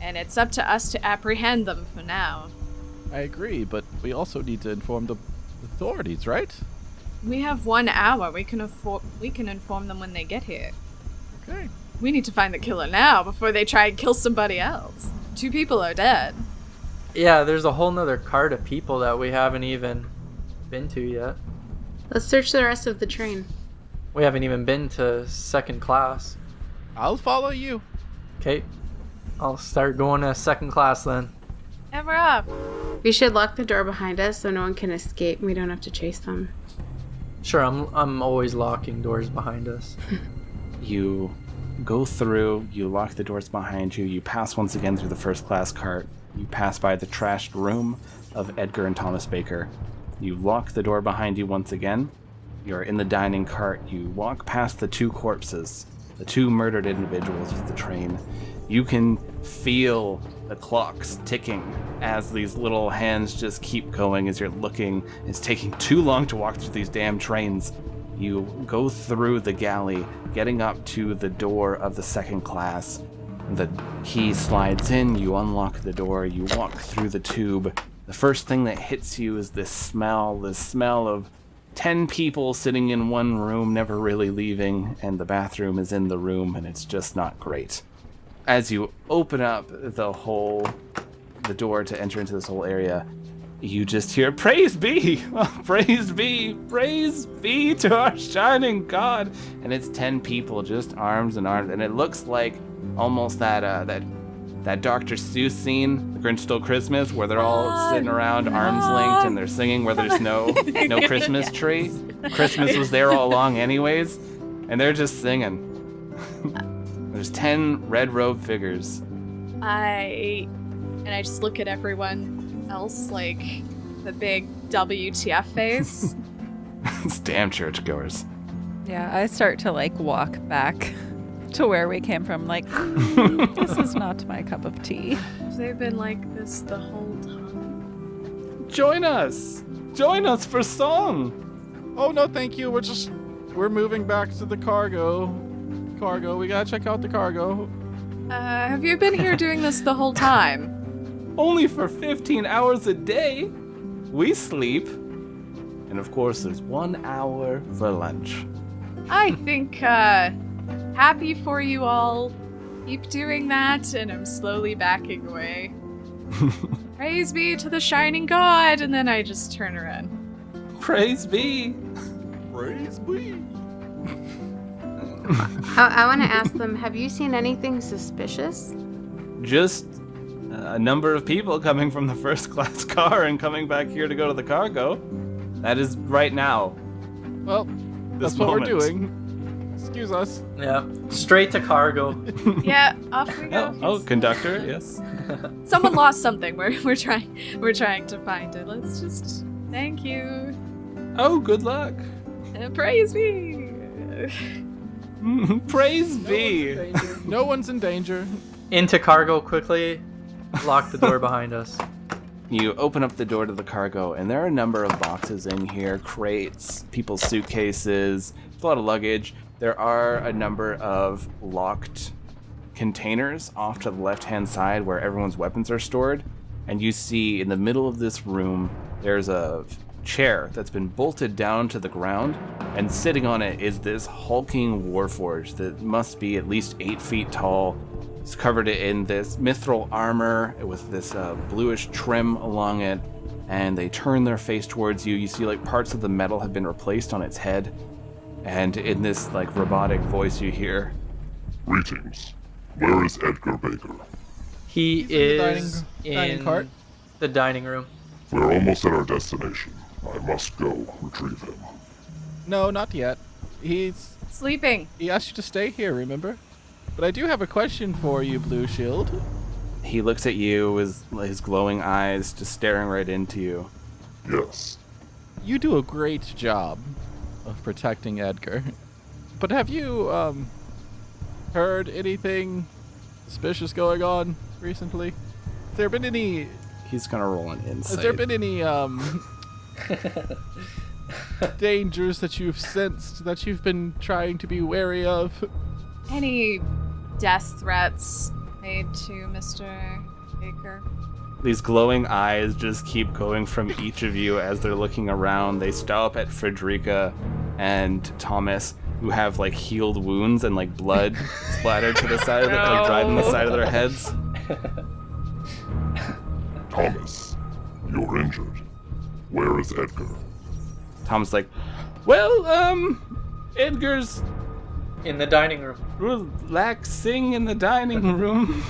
and it's up to us to apprehend them for now. I agree, but we also need to inform the authorities, right? We have 1 hour. We can inform them when they get here. Okay. We need to find the killer now before they try and kill somebody else. 2 people are dead. Yeah, there's a whole nother cart of people that we haven't even been to yet. Let's search the rest of the train. We haven't even been to second class. I'll follow you. Okay, I'll start going to second class then. And we're up. We should lock the door behind us so no one can escape and we don't have to chase them. Sure, I'm always locking doors behind us. You go through, you lock the doors behind you, you pass once again through the first class cart, you pass by the trashed room of Edgar and Thomas Baker. You lock the door behind you once again. You're in the dining cart. You walk past the 2 corpses, the 2 murdered individuals of the train. You can feel the clocks ticking as these little hands just keep going as you're looking. It's taking too long to walk through these damn trains. You go through the galley, getting up to the door of the second class. The key slides in, you unlock the door, you walk through the tube. The first thing that hits you is this smell of 10 people sitting in one room, never really leaving, and the bathroom is in the room, and it's just not great. As you open up the door to enter into this whole area, you just hear, "Praise be! Praise be! Praise be to our shining God!" And it's 10 people, just arms and arms, and it looks like almost that Dr. Seuss scene, The Grinch Stole Christmas, where they're all sitting around, arms linked, and they're singing where there's no Christmas tree. Christmas was there all along anyways, and they're just singing. There's 10 red-robed figures. I just look at everyone else like the big WTF face. It's damn churchgoers. Yeah, I start to walk back to where we came from. This is not my cup of tea. They've been like this the whole time. Join us for song. Oh, no, thank you. We're moving back to the cargo. We gotta check out the cargo. Have you been here doing this the whole time? Only for 15 hours a day. We sleep. And of course, there's 1 hour for lunch. I think, happy for you all. Keep doing that, and I'm slowly backing away. Praise be to the shining God, and then I just turn around. Praise be. Praise be. I want to ask them, have you seen anything suspicious? Just a number of people coming from the first class car and coming back here to go to the cargo. That is right now. Well, that's what we're doing. Excuse us. Yeah, straight to cargo. Yeah, off we go. Oh, conductor, yes. Someone lost something. We're trying to find it. Let's just thank you. Oh, good luck. Praise be. Praise be. No one's in danger. Into cargo quickly. Lock the door behind us. You open up the door to the cargo, and there are a number of boxes in here, crates, people's suitcases, a lot of luggage. There are a number of locked containers off to the left-hand side where everyone's weapons are stored. And you see in the middle of this room, there's a chair that's been bolted down to the ground, and sitting on it is this hulking warforged that must be at least 8 feet tall. It's covered in this mithril armor with this bluish trim along it, and they turn their face towards you. You see parts of the metal have been replaced on its head, and in this robotic voice you hear, "Greetings. Where is Edgar Baker?" He is in cart. the dining room. We're almost at our destination. I must go retrieve him. No, not yet. He Sleeping. asked you to stay here, remember? But I do have a question for you, Blue Shield. he looks at you with his glowing eyes just staring right into you. Yes. You do a great job of protecting Edgar. But have you, heard anything suspicious going on recently? Has there been any... He's gonna roll an insight. Has there been any, dangers that you've sensed, that you've been trying to be wary of? Any death threats made to Mr. Baker? These glowing eyes just keep going from each of you as they're looking around. They stop at Frederica and Thomas, who have like healed wounds and like blood splattered to the side of it, like dried in the side of their heads. Thomas, you're injured. Where is Edgar? Tom's like, well, Edgar's In the dining room. relaxing in the dining room.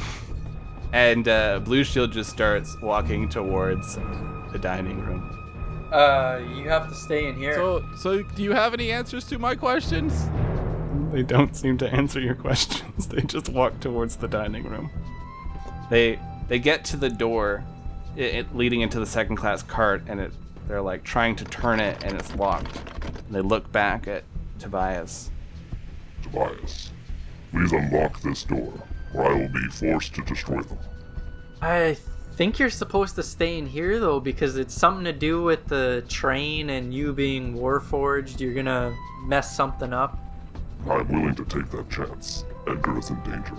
And Blue Shield just starts walking towards the dining room. You have to stay in here. So do you have any answers to my questions? They don't seem to answer your questions. They just walk towards the dining room. They get to the door leading into the second class cart, and they're like trying to turn it, and it's locked. And they look back at Tobias. Tobias, please unlock this door, or I will be forced to destroy them. I think you're supposed to stay in here, though, because it's something to do with the train and you being Warforged. You're gonna mess something up. I'm willing to take that chance. Edgar is in danger.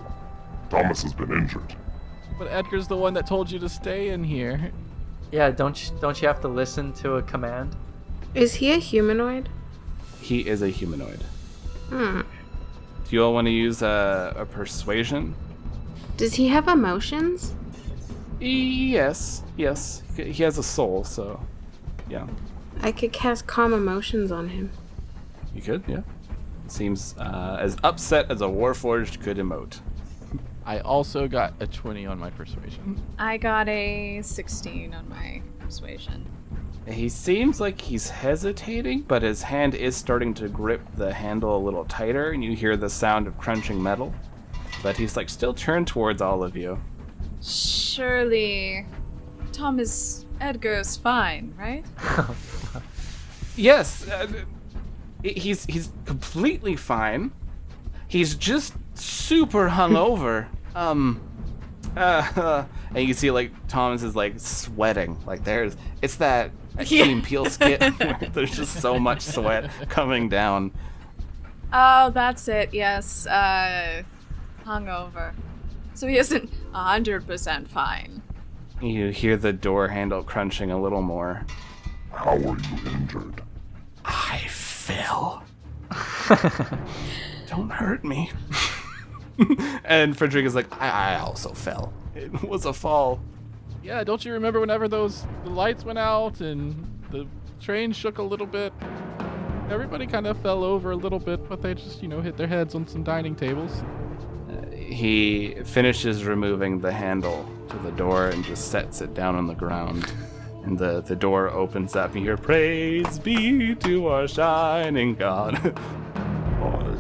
Thomas has been injured. But Edgar's the one that told you to stay in here. Yeah, don't you have to listen to a command? Is he a humanoid? He is a humanoid. Hmm. Do you all want to use a persuasion? Does he have emotions? Yes. He has a soul, so yeah. I could cast calm emotions on him. You could, yeah. Seems as upset as a Warforged could emote. I also got a 20 on my persuasion. I got a 16 on my persuasion. He seems like he's hesitating, but his hand is starting to grip the handle a little tighter, and you hear the sound of crunching metal. But he's like still turned towards all of you. Surely Edgar's fine, right? Yes, he's completely fine. He's just super hungover. And you see like Thomas is like sweating. Like it's that Key and Peele skit where there's just so much sweat coming down. Oh, that's it, yes. Hungover. So he isn't 100% fine. You hear the door handle crunching a little more. How are you injured? I fell. Don't hurt me. And Frederica's like, I also fell. It was a fall. Yeah, don't you remember whenever the lights went out and the train shook a little bit? Everybody kind of fell over a little bit, but they just, hit their heads on some dining tables. He finishes removing the handle to the door and just sets it down on the ground. And the door opens up and you hear, praise be to our shining God. I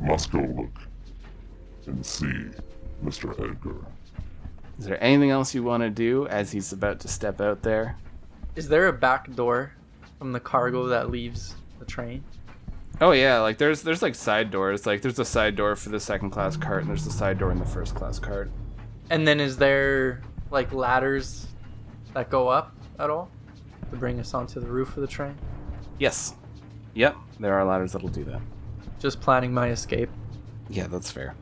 must go look and see Mr. Edgar. Is there anything else you want to do as he's about to step out there? Is there a back door from the cargo that leaves the train? Oh yeah, like there's like side doors. Like there's a side door for the second class cart and there's a side door in the first class cart. And then is there like ladders that go up at all to bring us onto the roof of the train? Yes. Yep, there are ladders that'll do that. Just planning my escape. Yeah, that's fair.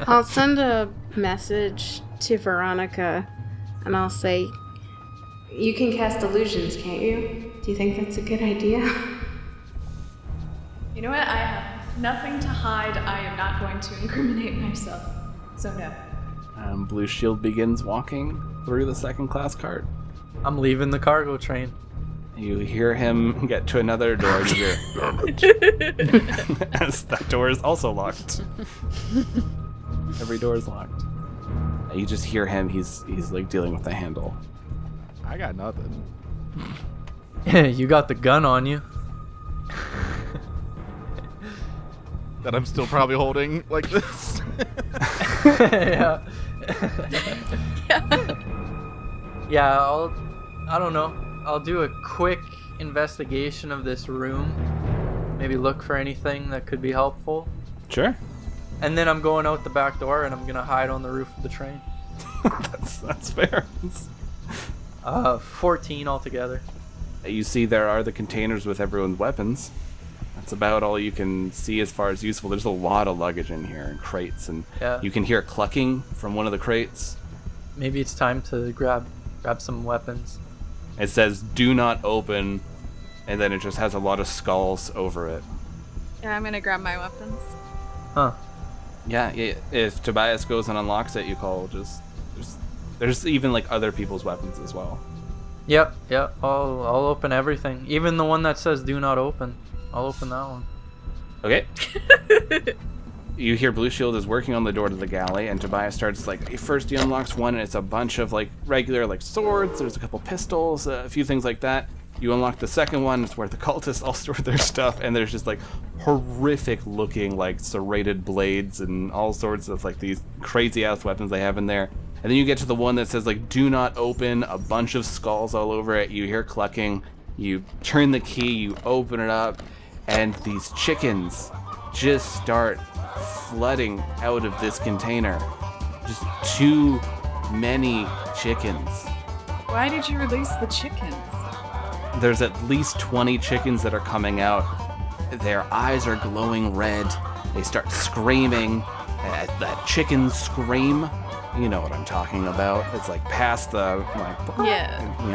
I'll send a message to Veronica and I'll say, you can cast illusions, can't you? Do you think that's a good idea? You know what? I have nothing to hide. I am not going to incriminate myself. So no. Blue Shield begins walking through the second class cart. I'm leaving the cargo train. You hear him get to another door and you hear, Damn it. as that door is also locked. Every door is locked. You just hear him, he's like dealing with the handle. I got nothing. You got the gun on you. That I'm still probably holding like this. Yeah. Yeah, I don't know. I'll do a quick investigation of this room. Maybe look for anything that could be helpful. Sure. And then I'm going out the back door and I'm gonna hide on the roof of the train. That's fair. 14 altogether. You see there are the containers with everyone's weapons. That's about all you can see as far as useful. There's a lot of luggage in here and crates, and you can hear clucking from one of the crates. Maybe it's time to grab some weapons. It says, "Do not open," and then it just has a lot of skulls over it. Yeah, I'm gonna grab my weapons. Huh. Yeah, if Tobias goes and unlocks it, you call. There's even like other people's weapons as well. Yep. I'll open everything. Even the one that says "Do not open." I'll open that one. Okay. You hear Blue Shield is working on the door to the galley, and Tobias starts like, first he unlocks one, and it's a bunch of like regular like swords. There's a couple pistols, a few things like that. You unlock the second one, it's where the cultists all store their stuff, and there's just like horrific looking like serrated blades and all sorts of like these crazy ass weapons they have in there. And then you get to the one that says like "Do not open," a bunch of skulls all over it. You hear clucking, you turn the key, you open it up, and these chickens just start flooding out of this container. Just too many chickens. Why did you release the chickens? There's at least 20 chickens that are coming out. Their eyes are glowing red. They start screaming. That chicken scream, you know what I'm talking about. It's like past the,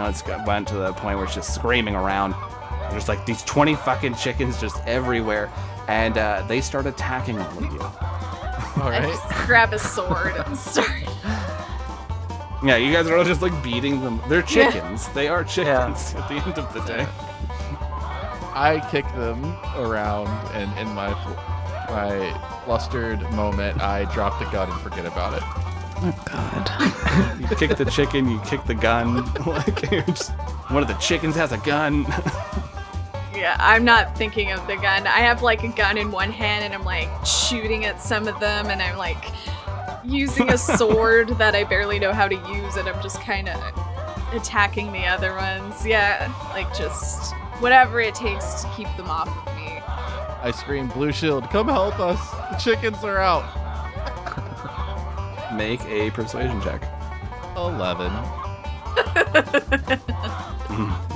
it's went to the point where it's just screaming around. There's like these 20 fucking chickens just everywhere. And they start attacking all of you. All right. I just grab a sword and start. Yeah, you guys are all just like beating them. They're chickens. They are chickens at the end of the day. I kick them around, and in my flustered moment, I drop the gun and forget about it. Oh, God. You kick the chicken, you kick the gun. Like, one of the chickens has a gun. Yeah, I'm not thinking of the gun. I have like a gun in one hand and I'm like shooting at some of them, and I'm like using a sword that I barely know how to use, and I'm just kind of attacking the other ones. Yeah, like just whatever it takes to keep them off of me. I scream, "Blue Shield, come help us! The chickens are out!" Make a persuasion check. 11.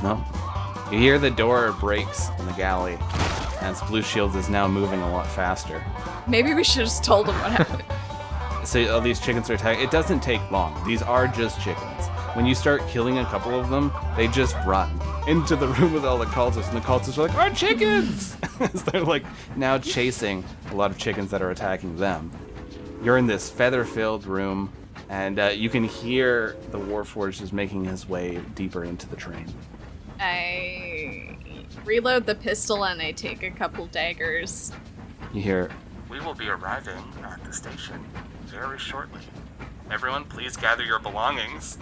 No. You hear the door breaks in the galley, as Blue Shield is now moving a lot faster. Maybe we should have just told them what happened. So all these chickens are attacking. It doesn't take long. These are just chickens. When you start killing a couple of them, they just run into the room with all the cultists, and the cultists are like, "Our chickens!" As they're like now chasing a lot of chickens that are attacking them. You're in this feather-filled room, and you can hear the Warforged is making his way deeper into the train. I reload the pistol and I take a couple daggers. You hear, "We will be arriving at the station very shortly. Everyone, please gather your belongings."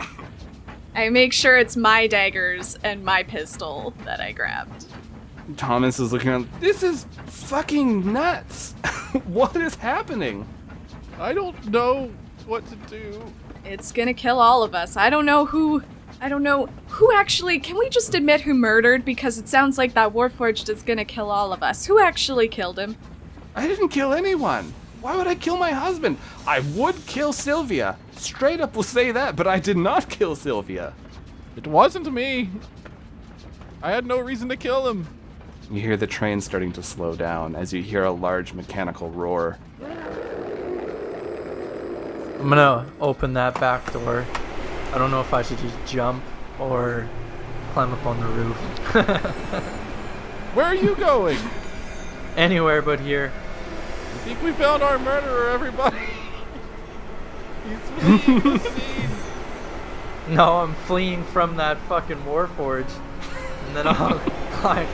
I make sure it's my daggers and my pistol that I grabbed. Thomas is looking around. This is fucking nuts. What is happening? I don't know what to do. It's gonna kill all of us. I don't know who actually, can we just admit who murdered? Because it sounds like that Warforged is gonna kill all of us. Who actually killed him? I didn't kill anyone. Why would I kill my husband? I would kill Sylvia. Straight up will say that, but I did not kill Sylvia. It wasn't me. I had no reason to kill him. You hear the train starting to slow down as you hear a large mechanical roar. I'm gonna open that back door. I don't know if I should just jump or climb up on the roof. Where are you going? Anywhere but here. I think we found our murderer, everybody. He's fleeing the scene. No, I'm fleeing from that fucking Warforged. And then I'll climb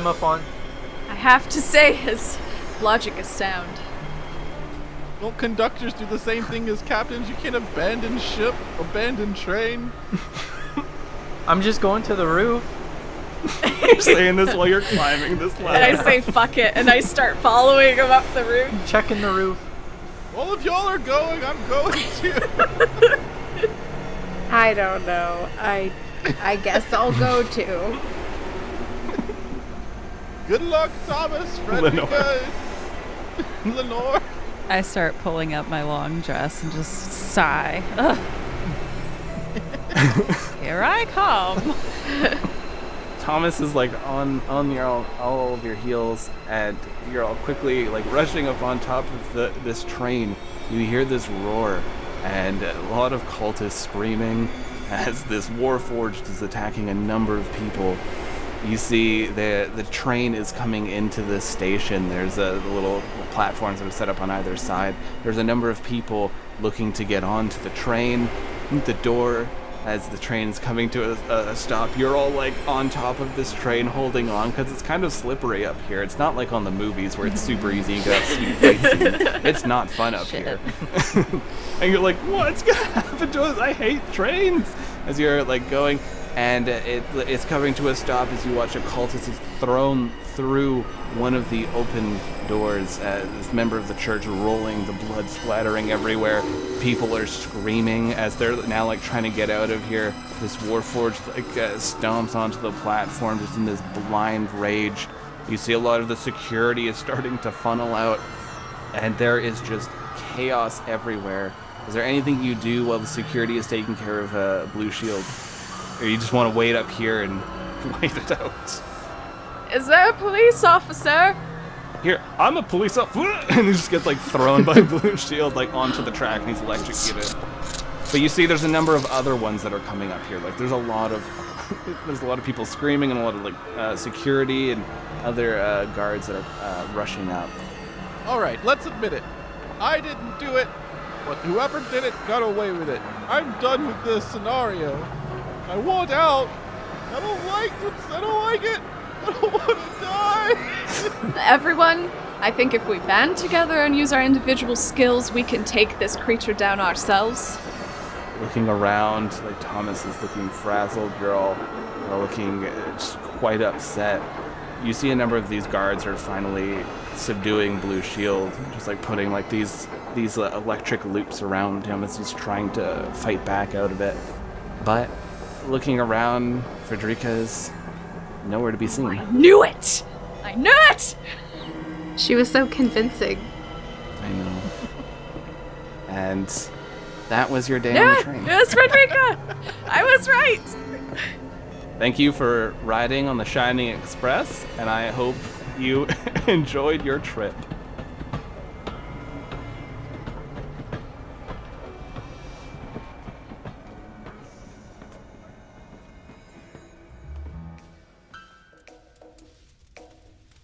up on. I have to say, his logic is sound. Don't conductors do the same thing as captains? You can't abandon ship, abandon train. I'm just going to the roof. You're saying this while you're climbing this ladder. And I say, fuck it, and I start following him up the roof. Checking the roof. Well, if y'all are going, I'm going too. I don't know. I guess I'll go too. Good luck, Thomas, Frederica, Lenore. I start pulling up my long dress and just sigh. Ugh. Here I come. Thomas is like on your all of your heels, and you're all quickly like rushing up on top of this train. You hear this roar, and a lot of cultists screaming as this Warforged is attacking a number of people. You see the train is coming into this station. There's the little platforms that are set up on either side. There's a number of people looking to get onto the train. The door, as the train's coming to a stop, you're all like on top of this train holding on because it's kind of slippery up here. It's not like on the movies where it's super easy and you get a sweet fight scene. It's not fun up here. And you're like, what's gonna happen to us? I hate trains. As you're like going, and it's coming to a stop as you watch a cultist is thrown through one of the open doors. This member of the church rolling, the blood splattering everywhere. People are screaming as they're now like trying to get out of here. This Warforged like stomps onto the platform just in this blind rage. You see a lot of the security is starting to funnel out, and there is just chaos everywhere. Is there anything you do while the security is taking care of Blue Shield? Or you just want to wait up here and wait it out? Is there a police officer? Here, I'm a police officer, and he just gets like thrown by Blue Shield like onto the track, and he's electrocuted. But you see, there's a number of other ones that are coming up here. Like, there's a lot of people screaming, and a lot of like security and other guards that are rushing up. All right, let's admit it. I didn't do it, but whoever did it got away with it. I'm done with this scenario. I want out. I don't like it. I don't want to die. Everyone, I think if we band together and use our individual skills, we can take this creature down ourselves. Looking around, like Thomas is looking frazzled. You're all looking just quite upset. You see a number of these guards are finally subduing Blue Shield, just like putting like these electric loops around him as he's trying to fight back out of it. But looking around, Frederica's nowhere to be seen. I knew it! I knew it! She was so convincing. I know. And that was your day on the train. Yes, Frederica! I was right! Thank you for riding on the Shining Express, and I hope you enjoyed your trip.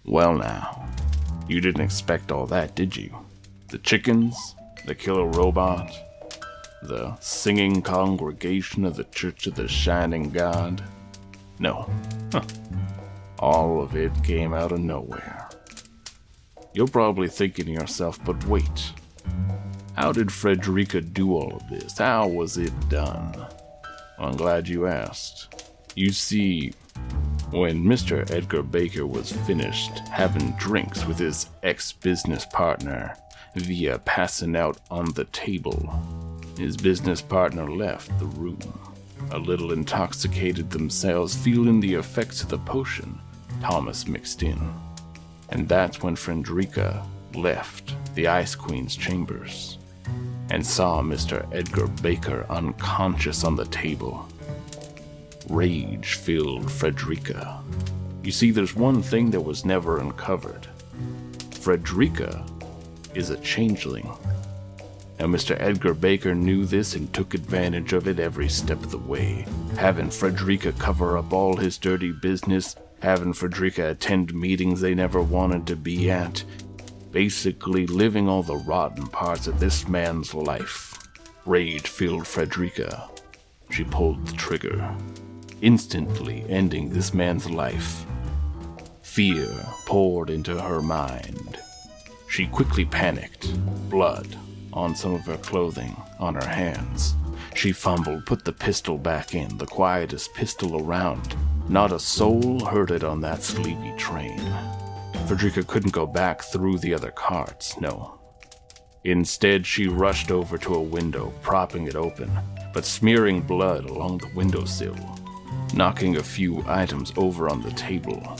Well now, you didn't expect all that, did you? The chickens, the killer robot, the singing congregation of the Church of the Shining God? No. All of it came out of nowhere. You're probably thinking to yourself, but wait. How did Frederica do all of this? How was it done? Well, I'm glad you asked. You see, when Mr. Edgar Baker was finished having drinks with his ex-business partner via passing out on the table, his business partner left the room, a little intoxicated themselves, feeling the effects of the potion Thomas mixed in. And that's when Frederica left the Ice Queen's chambers and saw Mr. Edgar Baker unconscious on the table. Rage filled Frederica. You see, there's one thing that was never uncovered. Frederica is a changeling. Now, Mr. Edgar Baker knew this and took advantage of it every step of the way, having Frederica cover up all his dirty business, having Frederica attend meetings they never wanted to be at, basically living all the rotten parts of this man's life. Rage filled Frederica. She pulled the trigger, instantly ending this man's life. Fear poured into her mind. She quickly panicked, blood on some of her clothing, on her hands. She fumbled, put the pistol back in, the quietest pistol around. Not a soul heard it on that sleepy train. Frederica couldn't go back through the other carts, no. Instead, she rushed over to a window, propping it open, but smearing blood along the windowsill, knocking a few items over on the table.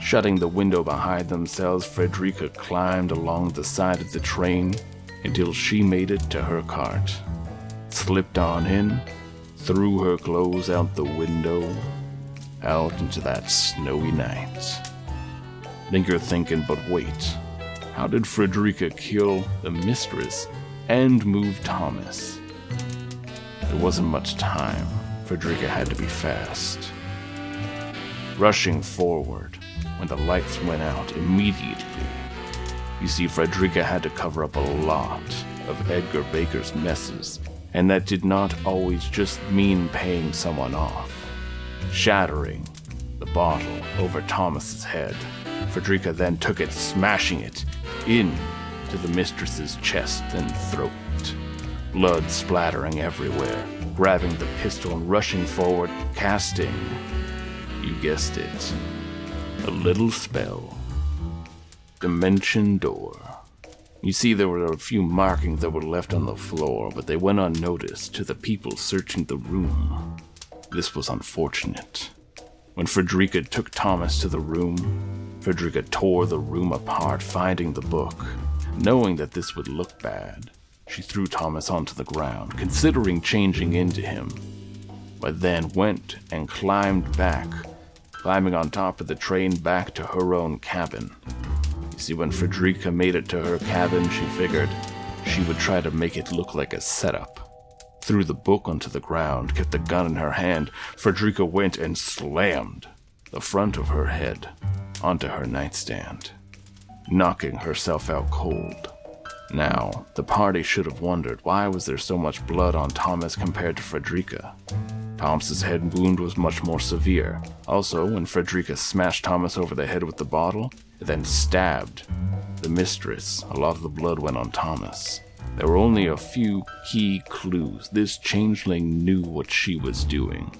Shutting the window behind themselves, Frederica climbed along the side of the train until she made it to her cart, slipped on in, threw her clothes out the window, out into that snowy night. Then you're thinking, but wait, how did Frederica kill the mistress and move Thomas? There wasn't much time. Frederica had to be fast. Rushing forward, when the lights went out immediately, you see Frederica had to cover up a lot of Edgar Baker's messes, and that did not always just mean paying someone off. Shattering the bottle over Thomas's head, Frederica then took it, smashing it into the mistress's chest and throat. Blood splattering everywhere, grabbing the pistol and rushing forward, casting, you guessed it, a little spell. Dimension Door. You see, there were a few markings that were left on the floor, but they went unnoticed to the people searching the room. This was unfortunate. When Frederica took Thomas to the room, Frederica tore the room apart, finding the book. Knowing that this would look bad, she threw Thomas onto the ground, considering changing into him, but then went and climbed back, climbing on top of the train back to her own cabin. You see, when Frederica made it to her cabin, she figured she would try to make it look like a setup. Threw the book onto the ground, kept the gun in her hand. Frederica went and slammed the front of her head onto her nightstand, knocking herself out cold. Now, the party should have wondered, why was there so much blood on Thomas compared to Frederica? Thomas's head wound was much more severe. Also, when Frederica smashed Thomas over the head with the bottle, then stabbed the mistress, a lot of the blood went on Thomas. There were only a few key clues. This changeling knew what she was doing,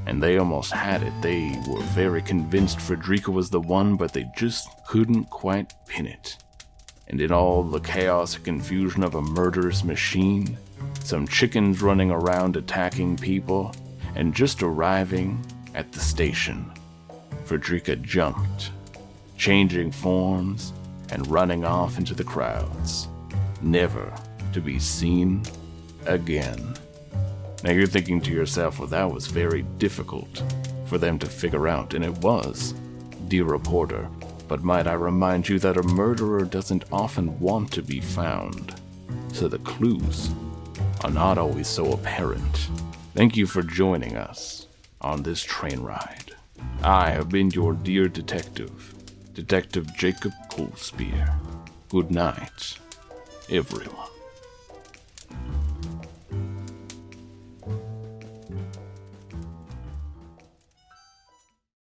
and they almost had it. They were very convinced Frederica was the one, but they just couldn't quite pin it. And in all the chaos and confusion of a murderous machine, some chickens running around attacking people, and just arriving at the station, Frederica jumped, changing forms and running off into the crowds, never to be seen again. Now you're thinking to yourself, well, that was very difficult for them to figure out, and it was, dear reporter. But might I remind you that a murderer doesn't often want to be found, so the clues are not always so apparent. Thank you for joining us on this train ride. I have been your dear detective, Detective Jacob Colespear. Good night, everyone.